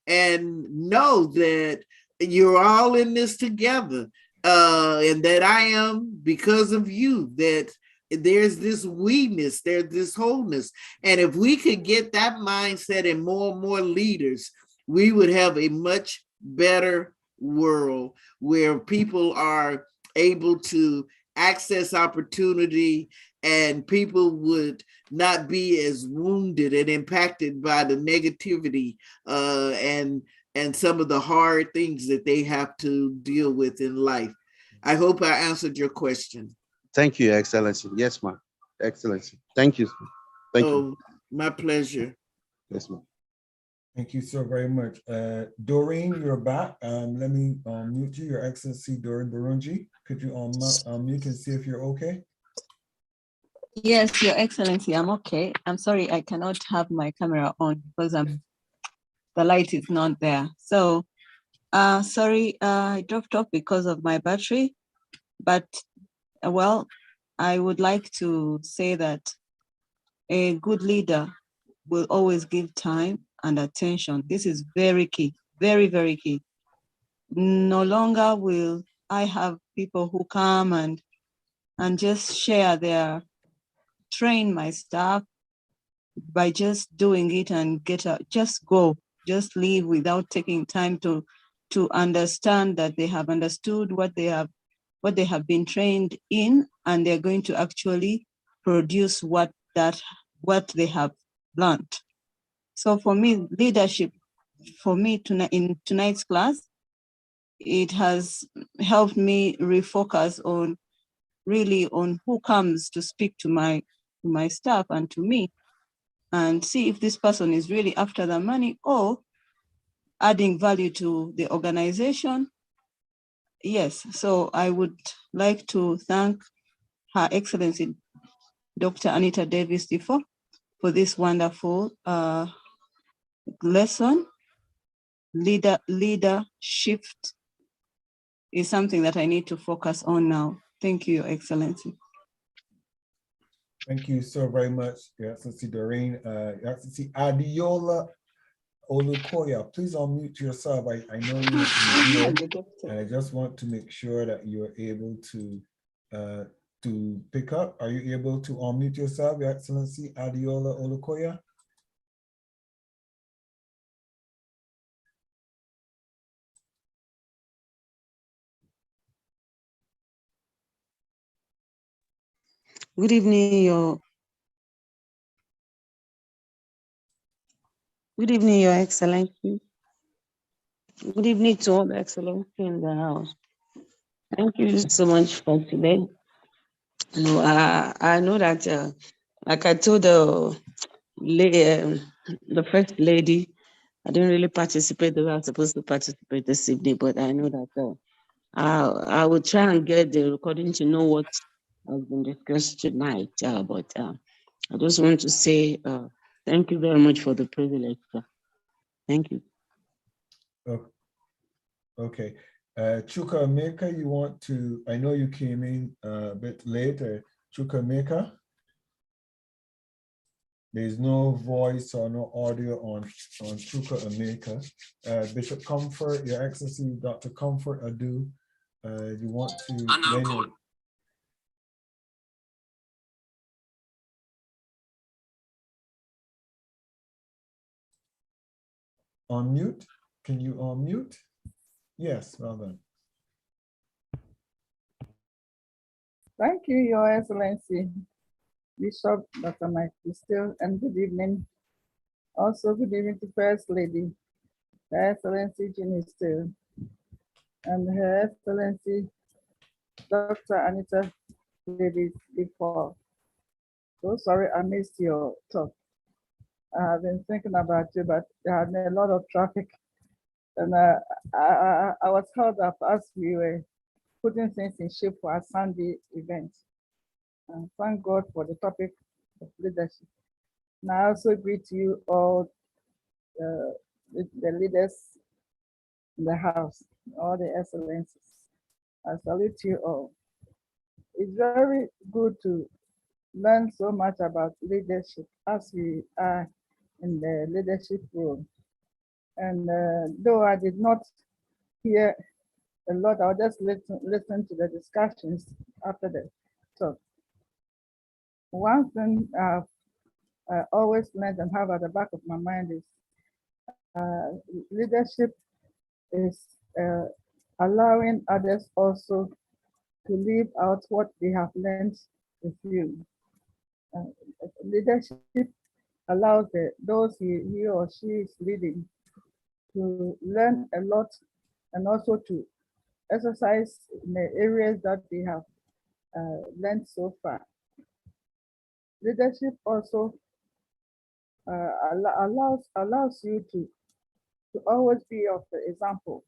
and know that you're all in this together, and that I am because of you, that there's this we-ness, there's this wholeness. And if we could get that mindset in more and more leaders, we would have a much better world where people are able to access opportunity, and people would not be as wounded and impacted by the negativity and some of the hard things that they have to deal with in life. I hope I answered your question. Thank you, Excellency. Yes, ma'am. Excellency. Thank you. Thank you. My pleasure. Yes, ma'am. Thank you so very much. Doreen, you're back. Let me mute you, Your Excellency Doreen Burunji. Could you unmute and see if you're okay? Yes, Your Excellency, I'm okay. I'm sorry, I cannot have my camera on because the light is not there. So, sorry, I dropped off because of my battery. But, well, I would like to say that a good leader will always give time and attention. This is very key, very, very key. No longer will I have people who come and just share train my staff by just doing it and just just leave without taking time to understand that they have understood what they have been trained in, and they're going to actually produce what they have learned. So for me, leadership, in tonight's class, it has helped me refocus on who comes to speak to my staff and to me, and see if this person is really after the money or adding value to the organization. Yes, so I would like to thank Her Excellency Dr. Anita Davis-DeFoe for this wonderful lesson. Leadership is something that I need to focus on now. Thank you, Your Excellency. Thank you so very much, Your Excellency Doreen. Your Excellency Adiola Olukoya, please unmute yourself. I know you're here, and I just want to make sure that you're able to pick up. Are you able to unmute yourself, Your Excellency Adiola Olukoya? Good evening, Your Excellency. Good evening to all the Excellency in the house. Thank you so much for today. I know that, like I told the first lady, I didn't really participate the way I was supposed to participate this evening, but I know that I will try and get the recording to know what has been discussed tonight. But I just want to say thank you very much for the privilege. Thank you. Oh, okay. Chuka Meka, you want to, I know you came in a bit later. Chuka Meka? There's no voice or no audio on Chuka Ameka. Bishop Comfort, Your Excellency, Dr. Comfort Adu, you want to unmute? Can you unmute? Yes, well done. Thank you, Your Excellency, Bishop Dr. Michael Steele, and good evening. Also, good evening to First Lady, Her Excellency Jenny Steele, and Her Excellency Dr. Anita Davis-DeFoe. So sorry I missed your talk. I have been thinking about you, but there had been a lot of traffic, and I was held up as we were putting things in shape for our Sunday event. And thank God for the topic of leadership. And I also greet you all, the leaders in the house, all the excellencies. I salute you all. It's very good to learn so much about leadership as we are in the leadership role. And though I did not hear a lot, I'll just listen to the discussions after the talk. One thing I always learned and have at the back of my mind is leadership is allowing others also to live out what they have learned with you. Leadership allows those he or she is leading to learn a lot and also to exercise in the areas that they have learned so far. Leadership also allows you to always be of the example,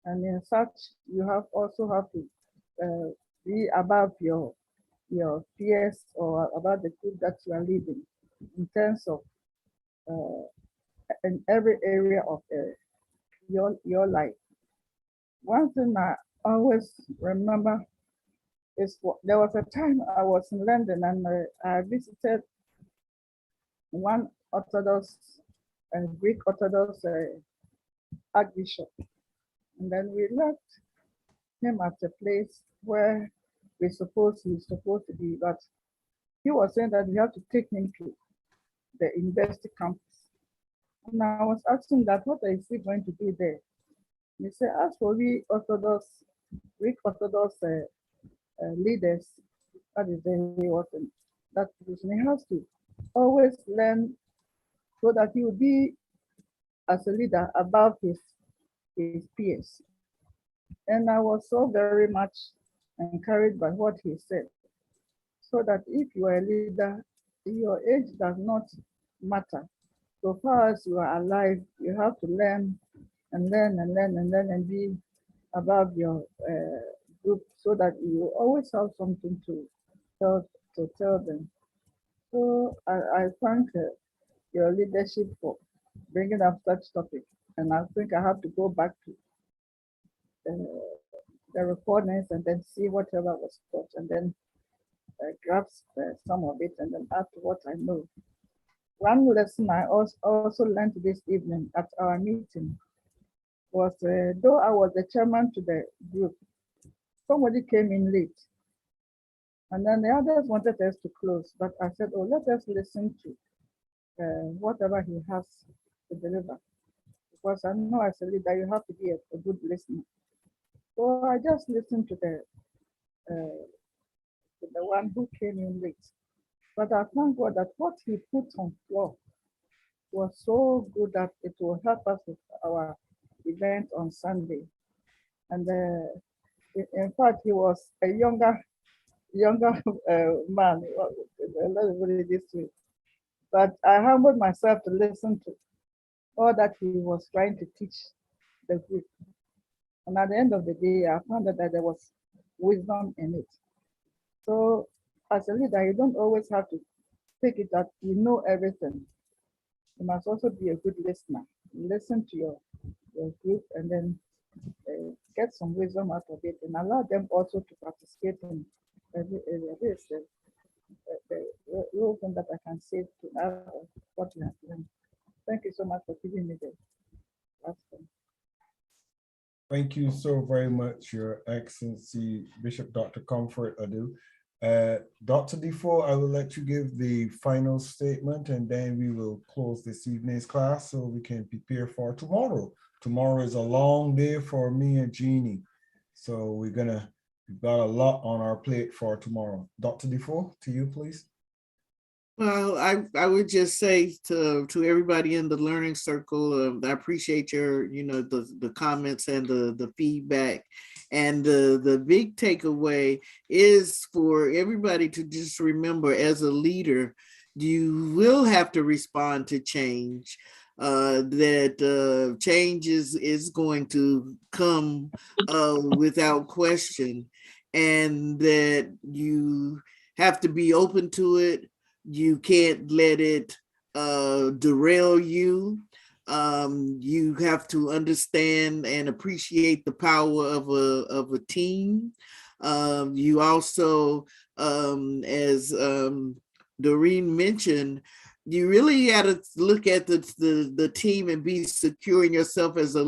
and in such you also have to be above your peers or about the group that you are leading in terms of in every area of your life. One thing I always remember is there was a time I was in London and I visited one Orthodox and Greek Orthodox Archbishop, and then we left him at a place where he's supposed to be, but he was saying that we have to take him to the university campus. And I was asking that, what is he going to do there? He said, as for we Greek Orthodox leaders, that is he was in that position, he has to always learn so that he will be as a leader above his peers. And I was so very much encouraged by what he said. So that if you are a leader, your age does not matter. So far as you are alive, you have to learn and learn and learn and learn and be above your group so that you always have something to tell them. So I thank your leadership for bringing up such topic. And I think I have to go back to the recordings and then see whatever was taught and then grasp some of it and then add to what I know. One lesson I also learned this evening at our meeting was, though I was the chairman to the group, somebody came in late. And then the others wanted us to close, but I said, oh, let us listen to whatever he has to deliver. Because I know as a leader, you have to be a good listener. So I just listened to the one who came in late. But I thank God that what he put on floor was so good that it will help us with our event on Sunday. And in fact, he was a younger man. Let's put it this way. But I humbled myself to listen to all that he was trying to teach the group. And at the end of the day, I found out that there was wisdom in it. So as a leader, you don't always have to take it that you know everything. You must also be a good listener. Listen to your group and then get some wisdom out of it and allow them also to participate in every area. This is the real thing that I can say to add what you have learned. Thank you so much for giving me the last time. Thank you so very much, Your Excellency, Bishop Dr. Comfort Adu. Dr. DeFoe, I will let you give the final statement and then we will close this evening's class so we can prepare for tomorrow. Tomorrow is a long day for me and Jeannie. So we've got a lot on our plate for tomorrow. Dr. DeFoe, to you, please. Well, I would just say to everybody in the learning circle, I appreciate your, the comments and the feedback. And the big takeaway is for everybody to just remember, as a leader, you will have to respond to change. That change is going to come without question, and that you have to be open to it. You can't let it derail you. You have to understand and appreciate the power of a team. You also, as Doreen mentioned, you really got to look at the team and be secure in yourself as a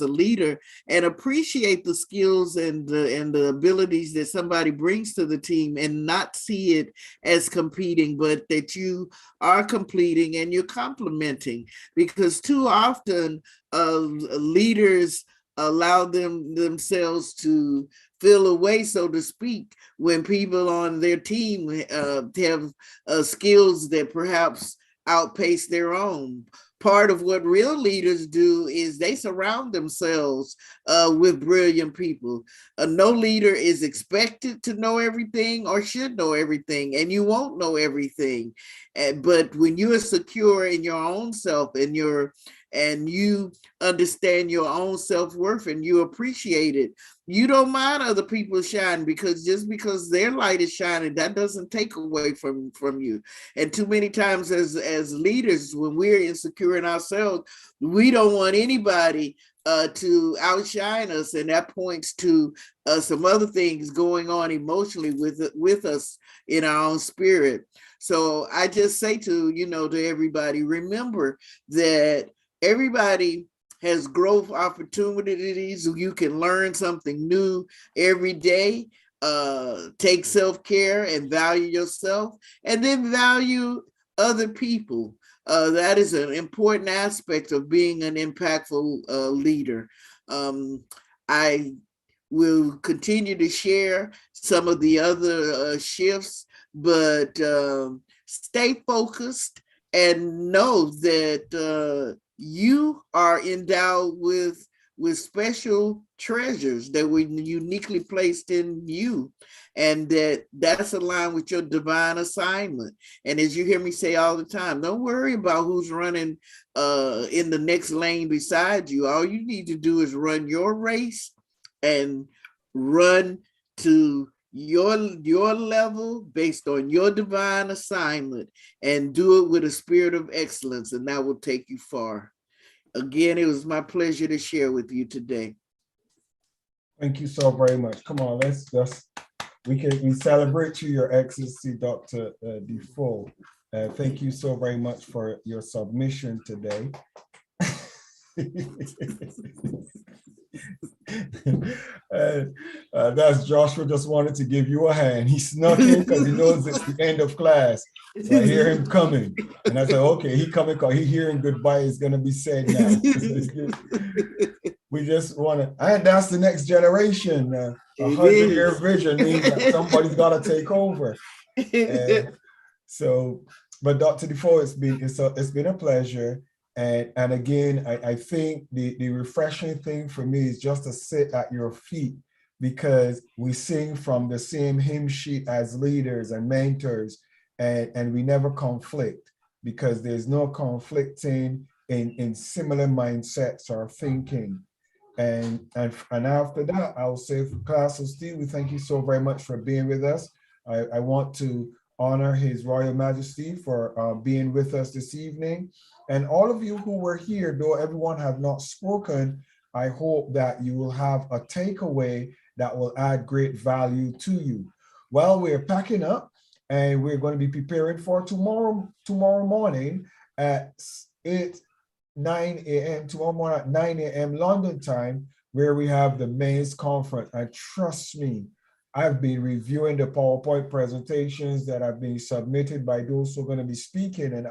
leader and appreciate the skills and the abilities that somebody brings to the team and not see it as competing, but that you are completing and you're complementing, because too often leaders allow themselves to feel away, so to speak, when people on their team have skills that perhaps outpace their own. Part of what real leaders do is they surround themselves with brilliant people. No leader is expected to know everything or should know everything, and you won't know everything. But when you are secure in your own self and you understand your own self-worth and you appreciate it, you don't mind other people shining, because just because their light is shining, that doesn't take away from you. And too many times as leaders, when we're insecure in ourselves, we don't want anybody to outshine us, and that points to some other things going on emotionally with us in our own spirit. So I just say to everybody, remember that everybody has growth opportunities. You can learn something new every day. Take self-care and value yourself, and then value other people. that is an important aspect of being an impactful leader. I will continue to share some of the other shifts, but stay focused and know that you are endowed with special treasures that were uniquely placed in you, and that's aligned with your divine assignment. And as you hear me say all the time, don't worry about who's running in the next lane beside you. All you need to do is run your race and run to your level based on your divine assignment, and do it with a spirit of excellence, and that will take you far. Again, it was my pleasure to share with you today. Thank you so very much. Come on, we celebrate you, Your Excellency, Dr. DeFoe. Thank you so very much for your submission today. That's Joshua just wanted to give you a hand. He snuck in because he knows it's the end of class. So I hear him coming. And I said, okay, he coming because he hearing goodbye is going to be said now. We just want to, and that's the next generation. 100-year vision means that somebody's got to take over. So, but Dr. DeFoe, it's been a pleasure. And again, I think the refreshing thing for me is just to sit at your feet, because we sing from the same hymn sheet as leaders and mentors, and we never conflict, because there's no conflicting in similar mindsets or thinking. And after that, I'll say, for Class of Steel, we thank you so very much for being with us. I want to honor His Royal Majesty for being with us this evening. And all of you who were here, though everyone have not spoken, I hope that you will have a takeaway that will add great value to you. Well, we're packing up and we're going to be preparing for tomorrow morning at 9 a.m. tomorrow morning at 9 a.m. London time, where we have the men's conference. And trust me, I've been reviewing the PowerPoint presentations that have been submitted by those who are going to be speaking, and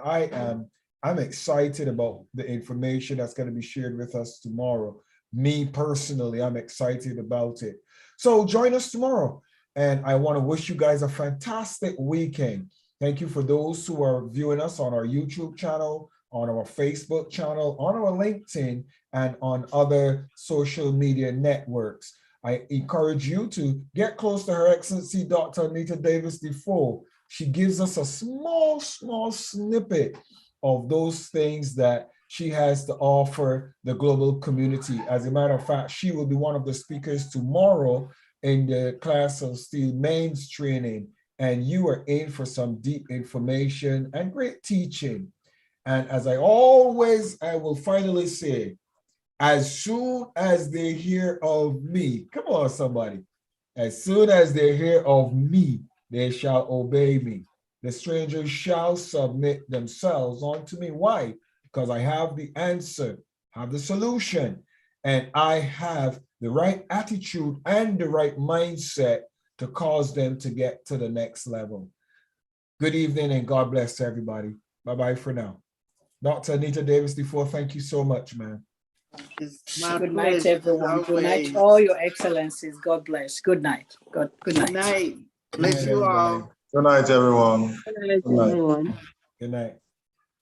I'm excited about the information that's going to be shared with us tomorrow. Me personally, I'm excited about it. So join us tomorrow. And I want to wish you guys a fantastic weekend. Thank you for those who are viewing us on our YouTube channel, on our Facebook channel, on our LinkedIn, and on other social media networks. I encourage you to get close to Her Excellency Dr. Anita Davis-DeFoe. She gives us a small snippet of those things that she has to offer the global community. As a matter of fact, she will be one of the speakers tomorrow in the Class of Steel mains training, and you are in for some deep information and great teaching. And as I will finally say, as soon as they hear of me, come on somebody, as soon as they hear of me, they shall obey me. The strangers shall submit themselves unto me. Why? Because I have the answer, have the solution, and I have the right attitude and the right mindset to cause them to get to the next level. Good evening and God bless everybody. Bye-bye for now. Dr. Anita Davis-DeFoe, thank you so much, man. Good night, everyone. Good night, all your excellencies. God bless. Good night. Good night. Good night. Bless you all. Good night, everyone. Good night, everyone. Good night.